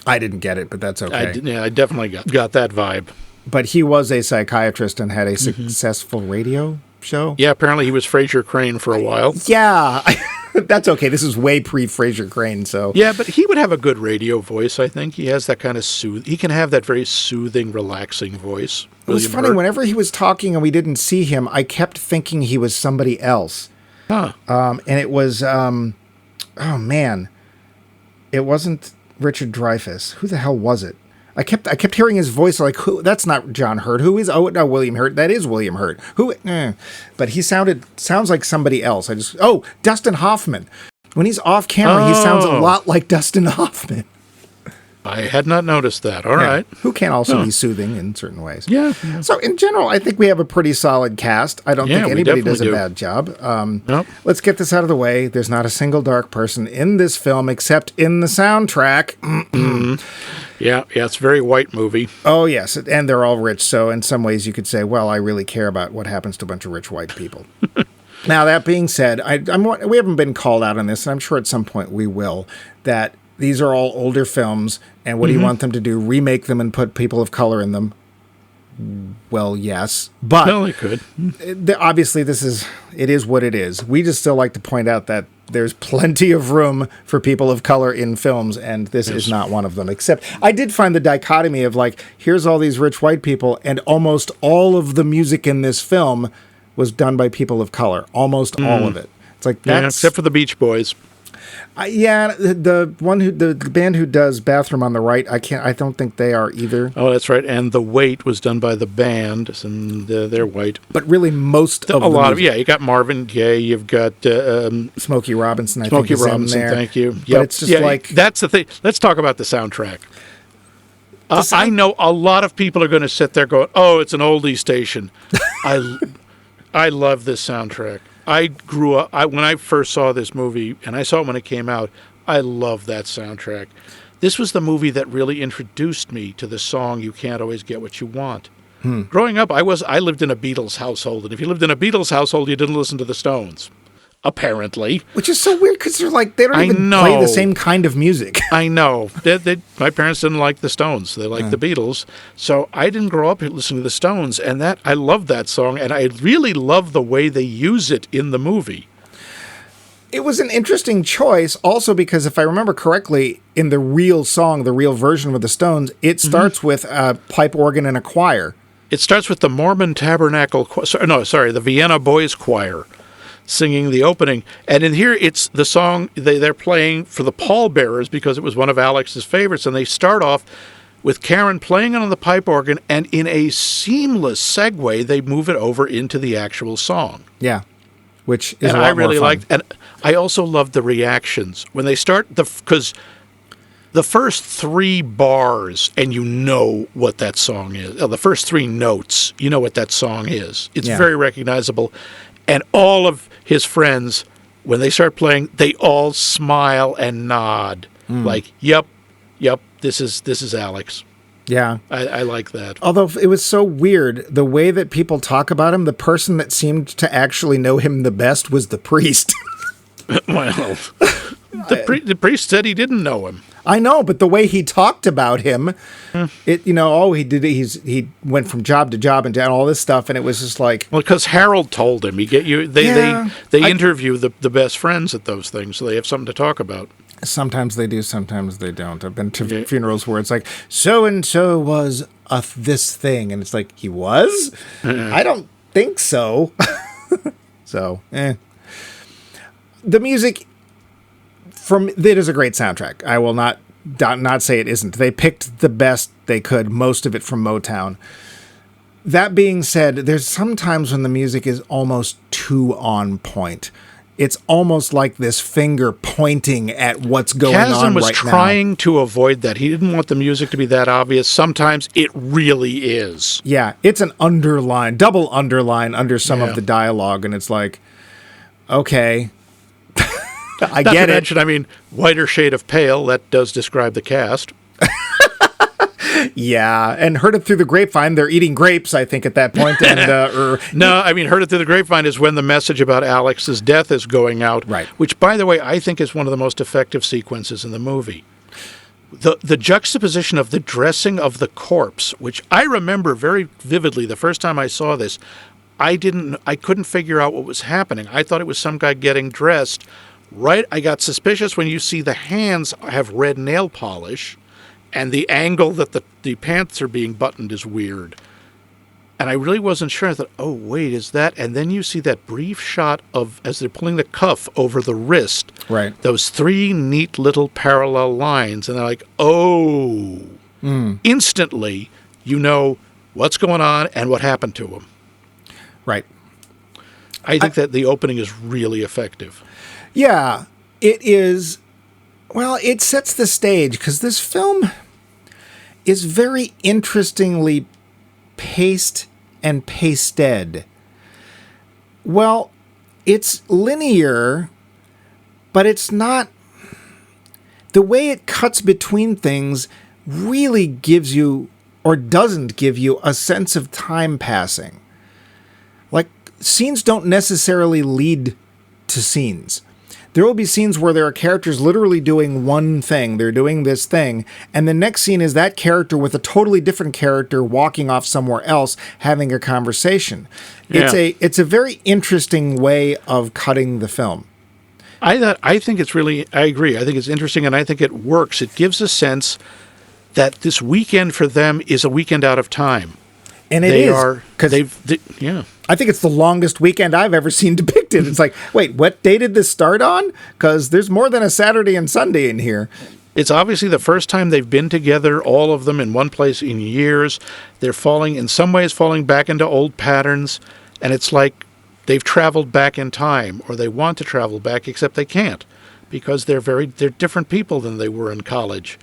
I didn't get it, but that's okay. I definitely got that vibe. But he was a psychiatrist and had a successful radio show. Yeah, apparently he was Fraser Crane for a while. Yeah. That's okay. This is way pre-Fraser Crane, so... Yeah, but he would have a good radio voice, I think. He has that kind of he can have that very soothing, relaxing voice. It was William funny, Hurt. whenever he was talking and we didn't see him, I kept thinking he was somebody else. Huh. And it was, oh man, it wasn't Richard Dreyfuss. Who the hell was it? I kept hearing his voice like, who? That's not John Hurt. Who is? Oh no, William Hurt. That is William Hurt. Who? But he sounds like somebody else. Dustin Hoffman. When he's off camera, he sounds a lot like Dustin Hoffman. I had not noticed that. All right. Who can also be soothing in certain ways. Yeah. So in general, I think we have a pretty solid cast. I don't think anybody does a bad job. Nope. Let's get this out of the way. There's not a single dark person in this film except in the soundtrack. Yeah, it's a very white movie. Oh, yes, and they're all rich, so in some ways you could say, well, I really care about what happens to a bunch of rich white people. Now, that being said, we haven't been called out on this, and I'm sure at some point we will, that these are all older films, and what do you want them to do? Remake them and put people of color in them? Well, yes, but Well, they could. Obviously it is what it is. We just still like to point out that there's plenty of room for people of color in films, and this is not one of them. Except I did find the dichotomy of like, here's all these rich white people, and almost all of the music in this film was done by people of color. Almost all of it. It's like that's except for the Beach Boys. the band who does Bathroom on the Right, I don't think they are either. Oh, that's right. And The Wait was done by the band, and they're white. But really, most of You got Marvin Gaye, you've got Smokey Robinson. Smokey Robinson. Thank you. But it's just like that's the thing. Let's talk about the soundtrack. I know a lot of people are going to sit there going, "Oh, it's an oldie station." I love this soundtrack. I grew up when I first saw this movie, and I saw it when it came out. I love that soundtrack. This was the movie that really introduced me to the song "You Can't Always Get What You Want." Growing up, I lived in a Beatles household, and if you lived in a Beatles household, you didn't listen to the Stones. Apparently. Which is so weird because they're like, they don't even play the same kind of music. I know. My parents didn't like the Stones. They liked the Beatles. So I didn't grow up listening to the Stones, and I love that song, and I really love the way they use it in the movie. It was an interesting choice also because if I remember correctly, in the real song, the real version with the Stones, it starts with a pipe organ and a choir. It starts with the Mormon Tabernacle, the Vienna Boys Choir singing the opening. And in here, it's the song they're playing for the pallbearers because it was one of Alex's favorites. And they start off with Karen playing it on the pipe organ, and in a seamless segue, they move it over into the actual song. Yeah, which is and a lot I really more fun. liked, and I also loved the reactions when they start because the first 3 bars, and you know what that song is. The first 3 notes, you know what that song is. It's very recognizable. And all of his friends, when they start playing, they all smile and nod. Like, yep, this is Alex. Yeah. I like that. Although it was so weird, the way that people talk about him, the person that seemed to actually know him the best was the priest. Well, the priest said he didn't know him. I know, but the way he talked about him, he went from job to job and all this stuff, and it was just like, well, because Harold told him they interview the best friends at those things, so they have something to talk about. Sometimes they do, sometimes they don't. I've been to funerals where it's like, so and so was this thing, and it's like, he was? I don't think so. So, the music. It is a great soundtrack. I will not say it isn't. They picked the best they could, most of it from Motown. That being said, there's some times when the music is almost too on point. It's almost like this finger pointing at what's going on right now. Kasdan was trying to avoid that. He didn't want the music to be that obvious. Sometimes it really is. Yeah, it's an double underline under some of the dialogue, and it's like, okay. I get it. Mention, I mean, whiter shade of pale, that does describe the cast. Yeah, and heard it through the grapevine. They're eating grapes, I think, at that point. And no, I mean, heard it through the grapevine is when the message about Alex's death is going out. Right. Which, by the way, I think is one of the most effective sequences in the movie. The juxtaposition of the dressing of the corpse, which I remember very vividly the first time I saw this, I couldn't figure out what was happening. I thought it was some guy getting dressed Right, I got suspicious when you see the hands have red nail polish, and the angle that the pants are being buttoned is weird. And I really wasn't sure. I thought, oh, wait, is that? And then you see that brief shot of, as they're pulling the cuff over the wrist, Right. those three neat little parallel lines. And they're like, oh. Instantly, you know what's going on and what happened to him. Right. I think that the opening is really effective. Yeah, it is. Well, it sets the stage because this film is very interestingly paced and pasted. Well, it's linear, but it's not. The way it cuts between things really gives you, or doesn't give you, a sense of time passing. Like, scenes don't necessarily lead to scenes. There will be scenes where there are characters literally doing one thing. They're doing this thing. And the next scene is that character with a totally different character walking off somewhere else, having a conversation. Yeah. It's a very interesting way of cutting the film. I think it's really, I agree. I think it's interesting, and I think it works. It gives a sense that this weekend for them is a weekend out of time. And it is. Because yeah. I think it's the longest weekend I've ever seen depicted. It's like, wait, what day did this start on? Because there's more than a Saturday and Sunday in here. It's obviously the first time they've been together, all of them in one place in years. They're in some ways falling back into old patterns, and it's like they've traveled back in time, or they want to travel back, except they can't, because they're different people than they were in college.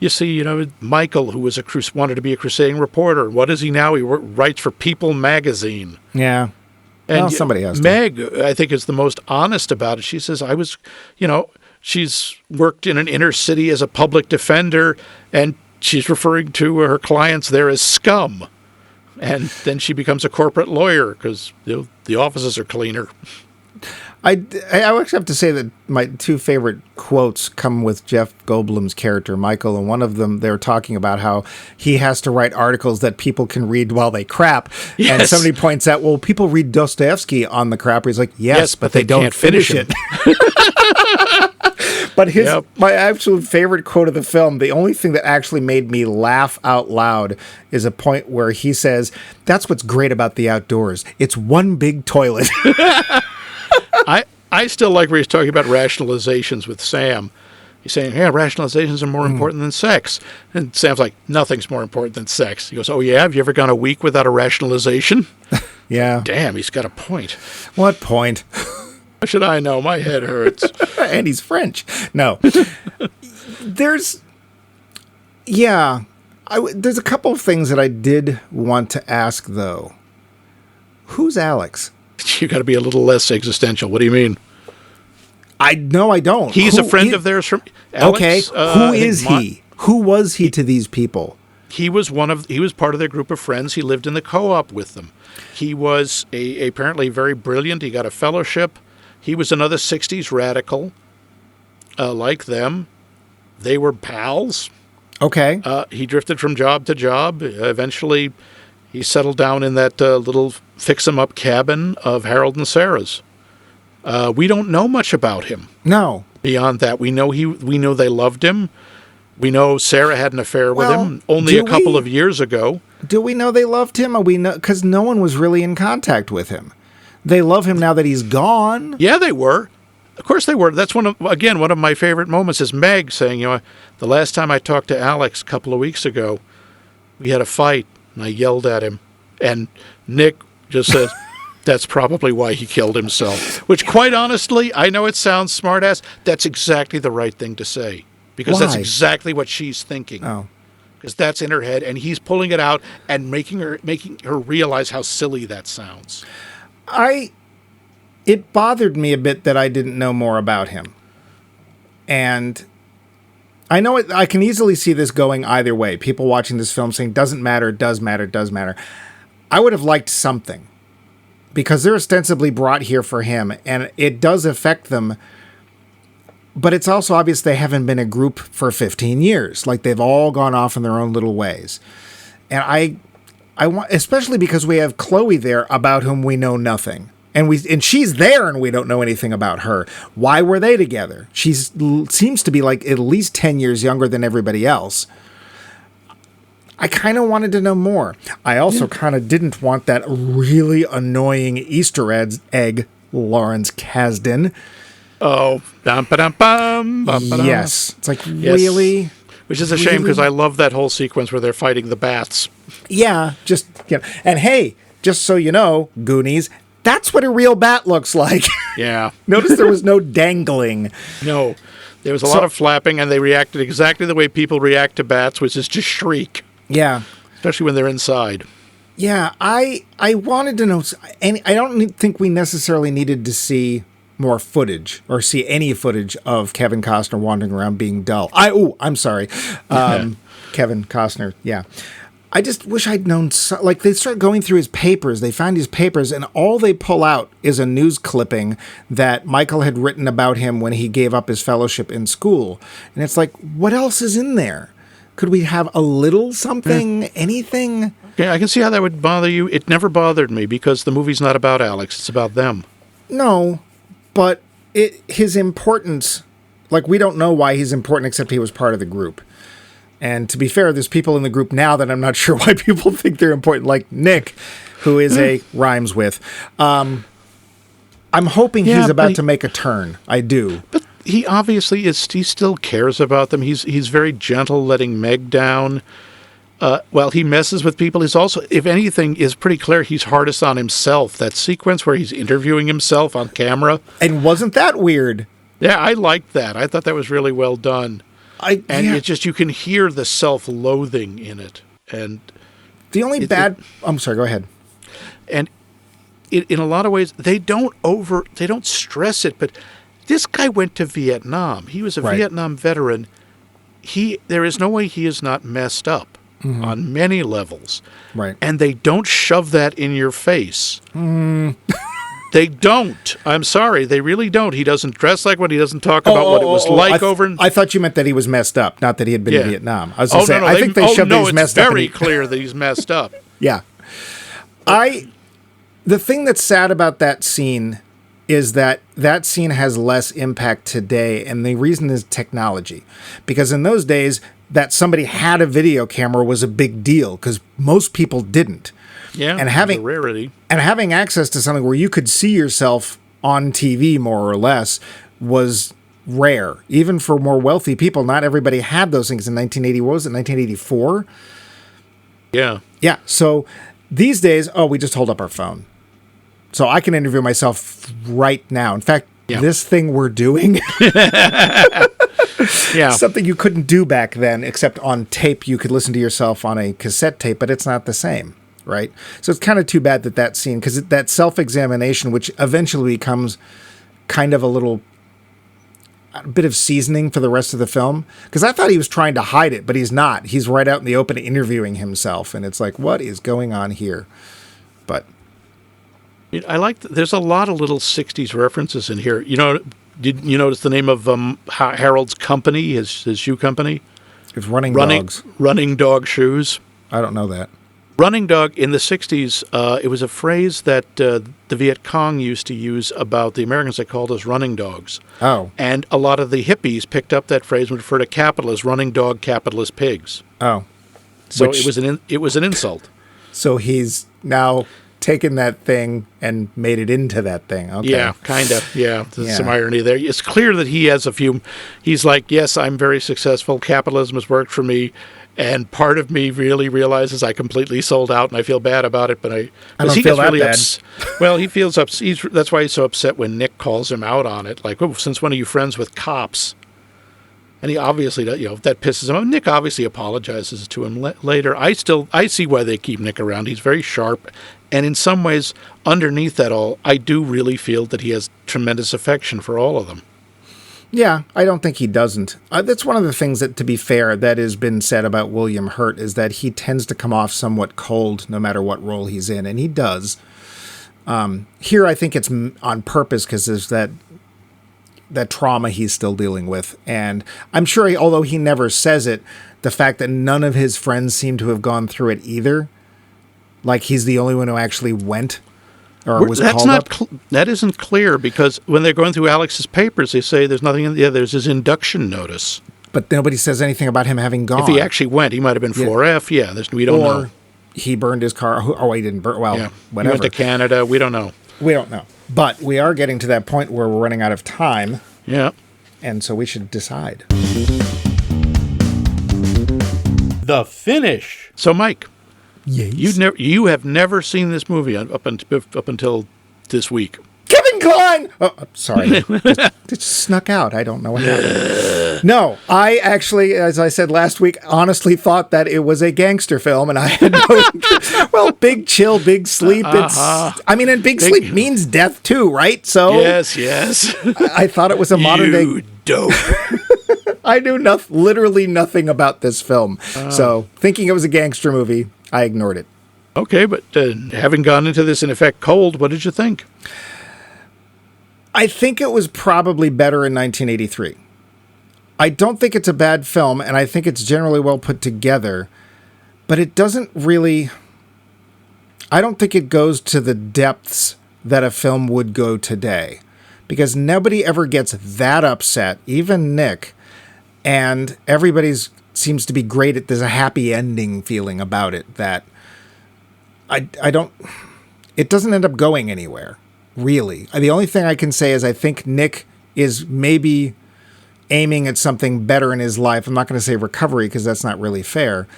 You see, Michael, who was wanted to be a crusading reporter. What is he now? He writes for People magazine. Yeah. And well, somebody has to. Meg, I think, is the most honest about it. She says, she's worked in an inner city as a public defender, and she's referring to her clients there as scum. And then she becomes a corporate lawyer because the offices are cleaner. I actually have to say that my two favorite quotes come with Jeff Goldblum's character, Michael, and one of them, they're talking about how he has to write articles that people can read while they crap. Yes. And somebody points out, well, people read Dostoevsky on the crapper. He's like, yes, but they don't can't finish it. But my absolute favorite quote of the film, the only thing that actually made me laugh out loud, is a point where he says, that's what's great about the outdoors. It's one big toilet. I still like where he's talking about rationalizations with Sam. He's saying, yeah, rationalizations are more important than sex. And Sam's like, nothing's more important than sex. He goes, oh, yeah? Have you ever gone a week without a rationalization? Yeah. Damn, he's got a point. What point? How should I know? My head hurts. And he's French. No. There's a couple of things that I did want to ask, though. Who's Alex? You got to be a little less existential. What do you mean? I don't. He's a friend of theirs from Alex. Okay, who is he? Who was he to these people? He was part of their group of friends. He lived in the co-op with them. He was apparently very brilliant. He got a fellowship. He was another 60s radical, like them. They were pals. Okay. He drifted from job to job. Eventually, he settled down in that little fix-em-up cabin of Harold and Sarah's. We don't know much about him. No. Beyond that, we know they loved him. We know Sarah had an affair with him only a couple of years ago. Do we know they loved him? Or we know because no one was really in contact with him. They love him now that he's gone. Yeah, they were. Of course they were. That's one of my favorite moments is Meg saying, the last time I talked to Alex a couple of weeks ago, we had a fight and I yelled at him. And Nick just says, that's probably why he killed himself. Which, quite honestly, I know it sounds smart-ass. That's exactly the right thing to say. Because that's exactly what she's thinking. Oh. Because that's in her head, and he's pulling it out and making her realize how silly that sounds. It bothered me a bit that I didn't know more about him. And I know I can easily see this going either way. People watching this film saying, doesn't matter, does matter, does matter. I would have liked something. Because they're ostensibly brought here for him, and it does affect them. But it's also obvious they haven't been a group for 15 years. Like, they've all gone off in their own little ways. And I want, especially because we have Chloe there about whom we know nothing. And she's there and we don't know anything about her. Why were they together? She seems to be like at least 10 years younger than everybody else. I kind of wanted to know more. I also kind of didn't want that really annoying Easter egg, Lawrence Kasdan. Oh, bum, ba-dum, bum, bum, ba-dum. Yes. It's like, Yes. really? Which is a shame because I love that whole sequence where they're fighting the bats. Yeah, just, and hey, just so you know, Goonies, that's what a real bat looks like. Yeah. Notice there was no dangling. No, there was a lot of flapping, and they reacted exactly the way people react to bats, which is just shriek, Yeah. especially when they're inside. Yeah, I wanted to know, and I don't think we necessarily needed to see more footage or see any footage of Kevin Costner wandering around being dull. I'm sorry. Kevin Costner, yeah. I just wish I'd known, like they start going through his papers, they find his papers, and all they pull out is a news clipping that Michael had written about him when he gave up his fellowship in school. And it's like, what else is in there? Could we have a little something, anything? Yeah, I can see how that would bother you. It never bothered me because the movie's not about Alex, it's about them. No, but his importance, like we don't know why he's important except he was part of the group. And to be fair, there's people in the group now that I'm not sure why people think they're important, like Nick, who is a rhymes with. I'm hoping he's about to make a turn. I do. But he obviously is. He still cares about them. He's very gentle, letting Meg down. While he messes with people, he's also, if anything, is pretty clear he's hardest on himself. That sequence where he's interviewing himself on camera. And wasn't that weird? Yeah, I liked that. I thought that was really well done. It's just, you can hear the self-loathing in it. And the only I'm sorry, go ahead. And in a lot of ways, they don't stress it, but this guy went to Vietnam. He was a Vietnam veteran. There is no way he is not messed up on many levels. Right. And they don't shove that in your face. They don't. I'm sorry. They really don't. He doesn't dress like one. He doesn't talk about what it was like over in... I thought you meant that he was messed up, not that he had been in Vietnam. I was no. I think they shoved that he's messed up. It's very clear that he's messed up. Yeah. The thing that's sad about that scene is that scene has less impact today, and the reason is technology. Because in those days, that somebody had a video camera was a big deal, because most people didn't. Yeah, and it's a rarity. And having access to something where you could see yourself on TV, more or less, was rare. Even for more wealthy people, not everybody had those things in 1980. What was it, 1984? Yeah. Yeah, so these days, we just hold up our phone. So I can interview myself right now. In fact, this thing we're doing, something you couldn't do back then, except on tape. You could listen to yourself on a cassette tape, but it's not the same, right? So it's kind of too bad that scene, because that self-examination, which eventually becomes kind of a bit of seasoning for the rest of the film, because I thought he was trying to hide it, but he's not. He's right out in the open interviewing himself, and it's like, what is going on here? But... I like. There's a lot of little '60s references in here. You know, did you notice the name of Harold's company, his shoe company? It's Running Dogs. Running Dog Shoes. I don't know that. Running Dog in the '60s. It was a phrase that the Viet Cong used to use about the Americans. They called us running dogs. Oh. And a lot of the hippies picked up that phrase and referred to capitalists, running dog, capitalist pigs. Oh. So it was an insult. So he's now taken that thing and made it into that thing. Okay. Yeah, kind of. Yeah, there's some irony there. It's clear that he has he's like, yes, I'm very successful. Capitalism has worked for me. And part of me really realizes I completely sold out and I feel bad about it. But I don't feel that bad. Well, he feels upset. That's why he's so upset when Nick calls him out on it. Like, since when are you friends with cops? And he obviously, that pisses him off. Nick obviously apologizes to him later. I see why they keep Nick around. He's very sharp. And in some ways, underneath that all, I do really feel that he has tremendous affection for all of them. Yeah, I don't think he doesn't. That's one of the things that, to be fair, that has been said about William Hurt, is that he tends to come off somewhat cold no matter what role he's in, and he does. Here, I think it's on purpose because there's that trauma he's still dealing with. And I'm sure, although he never says it, the fact that none of his friends seem to have gone through it either, like he's the only one who actually went. or was That's called not up. that isn't clear, because when they're going through Alex's papers, they say there's nothing in. Yeah, there's his induction notice. But nobody says anything about him having gone. If he actually went, he might have been 4F. Yeah, we don't know. Or he burned his car. Oh, he didn't burn. Well, Yeah, he whatever. went to Canada. We don't know. We don't know. But we are getting to that point where we're running out of time, Yeah. and so we should decide. The finish. So, Mike, Yes. you have never seen this movie up until this week. Kevin Kline! Oh, sorry. Just snuck out. I don't know what happened. No, I actually, as I said last week, honestly thought that it was a gangster film, and I had no... Well, Big Chill, Big Sleep, and Big Sleep means death too, right? So Yes. I thought it was a modern You day... dope. I knew literally nothing about this film. So thinking it was a gangster movie, I ignored it. Okay, but having gone into this in effect cold, what did you think? I think it was probably better in 1983. I don't think it's a bad film, and I think it's generally well put together, but it doesn't really... I don't think it goes to the depths that a film would go today, because nobody ever gets that upset, even Nick, and everybody seems to be great at... There's a happy ending feeling about it that I don't... It doesn't end up going anywhere. Really. The only thing I can say is I think Nick is maybe aiming at something better in his life. I'm not going to say recovery because that's not really fair.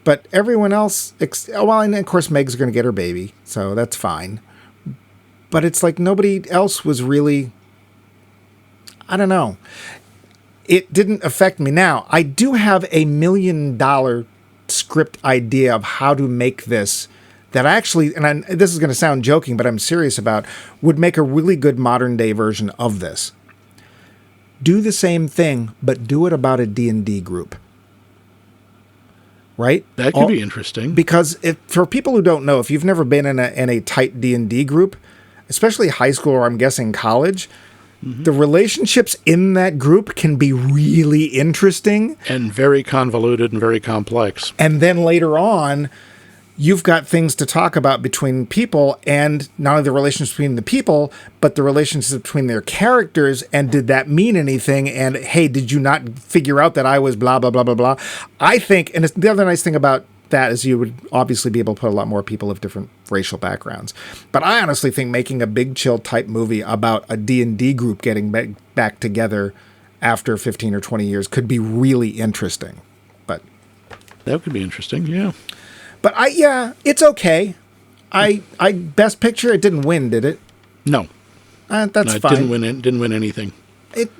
But everyone else, well, and of course Meg's going to get her baby, so that's fine. But it's like nobody else was really, I don't know. It didn't affect me. Now, I do have $1 million script idea of how to make this that actually, this is going to sound joking, but I'm serious about, would make a really good modern day version of this. Do the same thing, but do it about a D&D group. Right? That could be interesting. Because for people who don't know, if you've never been in a tight D&D group, especially high school or I'm guessing college, the relationships in that group can be really interesting. And very convoluted and very complex. And then later on, you've got things to talk about between people, and not only the relations between the people, but the relationship between their characters. And did that mean anything? And hey, did you not figure out that I was blah, blah, blah, blah, blah? I think, and the other nice thing about that is you would obviously be able to put a lot more people of different racial backgrounds. But I honestly think making a Big Chill type movie about a D&D group getting back together after 15 or 20 years could be really interesting. But that could be interesting, yeah. But it's okay. I Best Picture, it didn't win, did it? No. That's it fine. Didn't win anything. It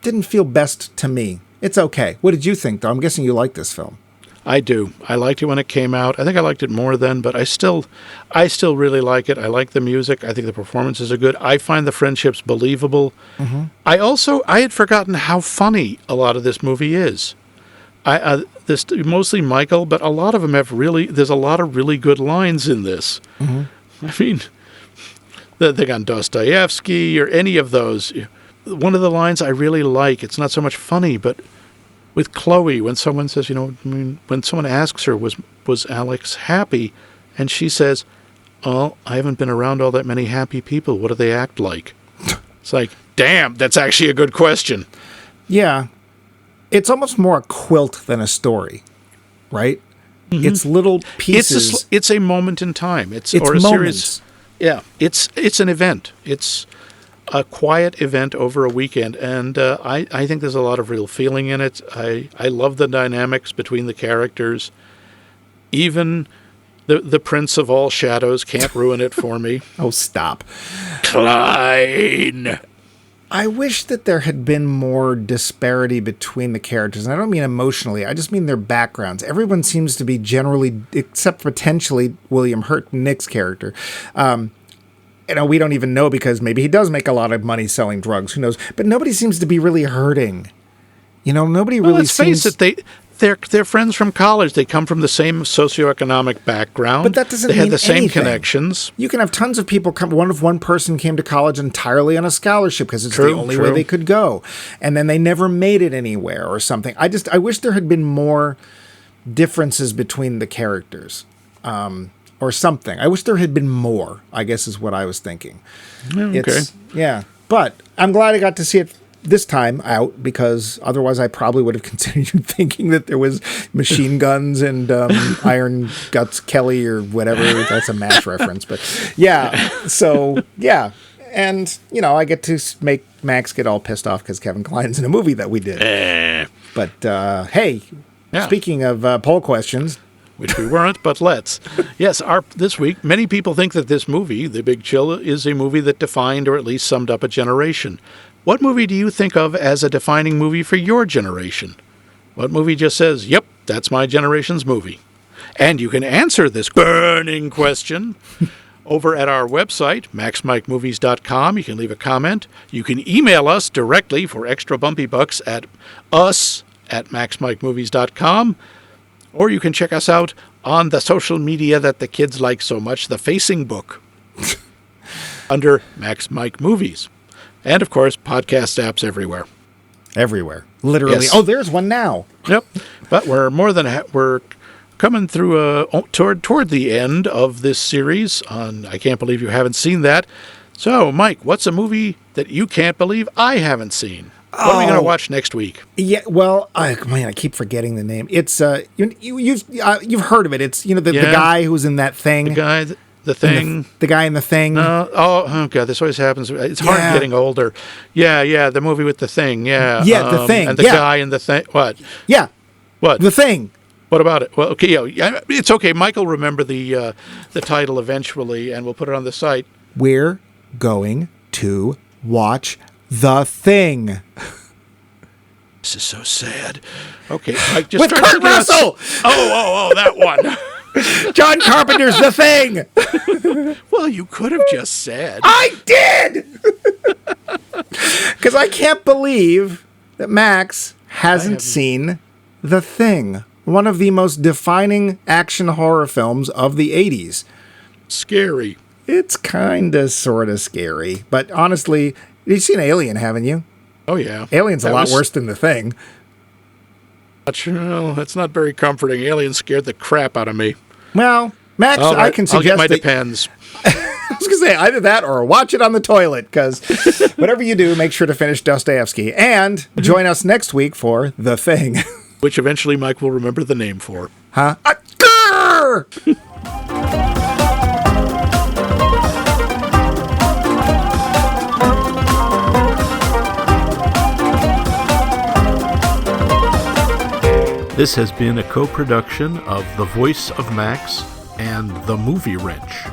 didn't feel best to me. It's okay. What did you think, though? I'm guessing you liked this film. I do. I liked it when it came out. I think I liked it more then, but I still really like it. I like the music. I think the performances are good. I find the friendships believable. Mm-hmm. I had forgotten how funny a lot of this movie is. This mostly Michael, but a lot of them there's a lot of really good lines in this. Mm-hmm. I mean, the thing on Dostoevsky or any of those. One of the lines I really like, it's not so much funny, but with Chloe, when someone says, when someone asks her, was Alex happy? And she says, oh, I haven't been around all that many happy people. What do they act like? It's like, damn, that's actually a good question. Yeah. It's almost more a quilt than a story, right? Mm-hmm. It's little pieces. It's a moment in time. It's or a series. Yeah, it's an event. It's a quiet event over a weekend, and I think there's a lot of real feeling in it. I love the dynamics between the characters. Even the Prince of All Shadows can't ruin it for me. Oh, stop. Klein. I wish that there had been more disparity between the characters. And I don't mean emotionally. I just mean their backgrounds. Everyone seems to be generally, except potentially William Hurt, Nick's character. We don't even know because maybe he does make a lot of money selling drugs. Who knows? But nobody seems to be really hurting. Nobody really seems... Let's face it, they're friends from college. They come from the same socioeconomic background. But that doesn't mean anything. They had the anything. same connections. You can have tons of people come. One person came to college entirely on a scholarship because it's the only way they could go. And then they never made it anywhere or something. I wish there had been more differences between the characters. or something. I wish there had been more, I guess is what I was thinking. Okay. Yeah. But I'm glad I got to see it this time out, because otherwise I probably would have continued thinking that there was machine guns and Iron Guts Kelly or whatever. That's a MASH reference. But yeah. So, yeah. And, I get to make Max get all pissed off because Kevin Kline's in a movie that we did. But, hey, speaking of poll questions. Which we weren't, but let's. Yes, this week, many people think that this movie, The Big Chill, is a movie that defined or at least summed up a generation. What movie do you think of as a defining movie for your generation? What movie just says, yep, that's my generation's movie? And you can answer this burning question over at our website, maxmikemovies.com. You can leave a comment. You can email us directly for extra bumpy bucks at us@maxmikemovies.com. Or you can check us out on the social media that the kids like so much, the Facing Book, under Max Mike Movies. And, of course, podcast apps everywhere. Everywhere. Literally. Yes. Oh, there's one now. Yep. But we're we're coming through toward the end of this series on I Can't Believe You Haven't Seen That. So, Mike, what's a movie that you can't believe I haven't seen? What are we going to watch next week? Yeah, well, I keep forgetting the name. It's you've heard of it. It's the guy who's in that thing. The guy, the thing. The guy in the thing. Oh God, this always happens. It's hard getting older. Yeah, the movie with the thing. Yeah, the thing. And the guy in the thing. What? Yeah. What? The Thing. What about it? Well, okay, yeah, it's okay. Mike will remember the title eventually, and we'll put it on the site. We're going to watch The Thing. This is so sad. Okay, Mike, just with Kurt Russell. Oh, that one. John Carpenter's The Thing. Well, you could have just said. I did. Because I can't believe that Max hasn't seen The Thing, one of the most defining action horror films of the 80s. Scary. It's kind of sort of scary, but honestly, you've seen Alien, haven't you? Oh, yeah. Alien's a lot worse than The Thing. Well, that's not very comforting. Alien scared the crap out of me. Well, Max, Right. I can suggest I'll get my that, Depends. I was going to say, either that or watch it on the toilet, because whatever you do, make sure to finish Dostoevsky. And join us next week for The Thing. Which eventually Mike will remember the name for. Huh? This has been a co-production of The Voice of Max and The Movie Wrench.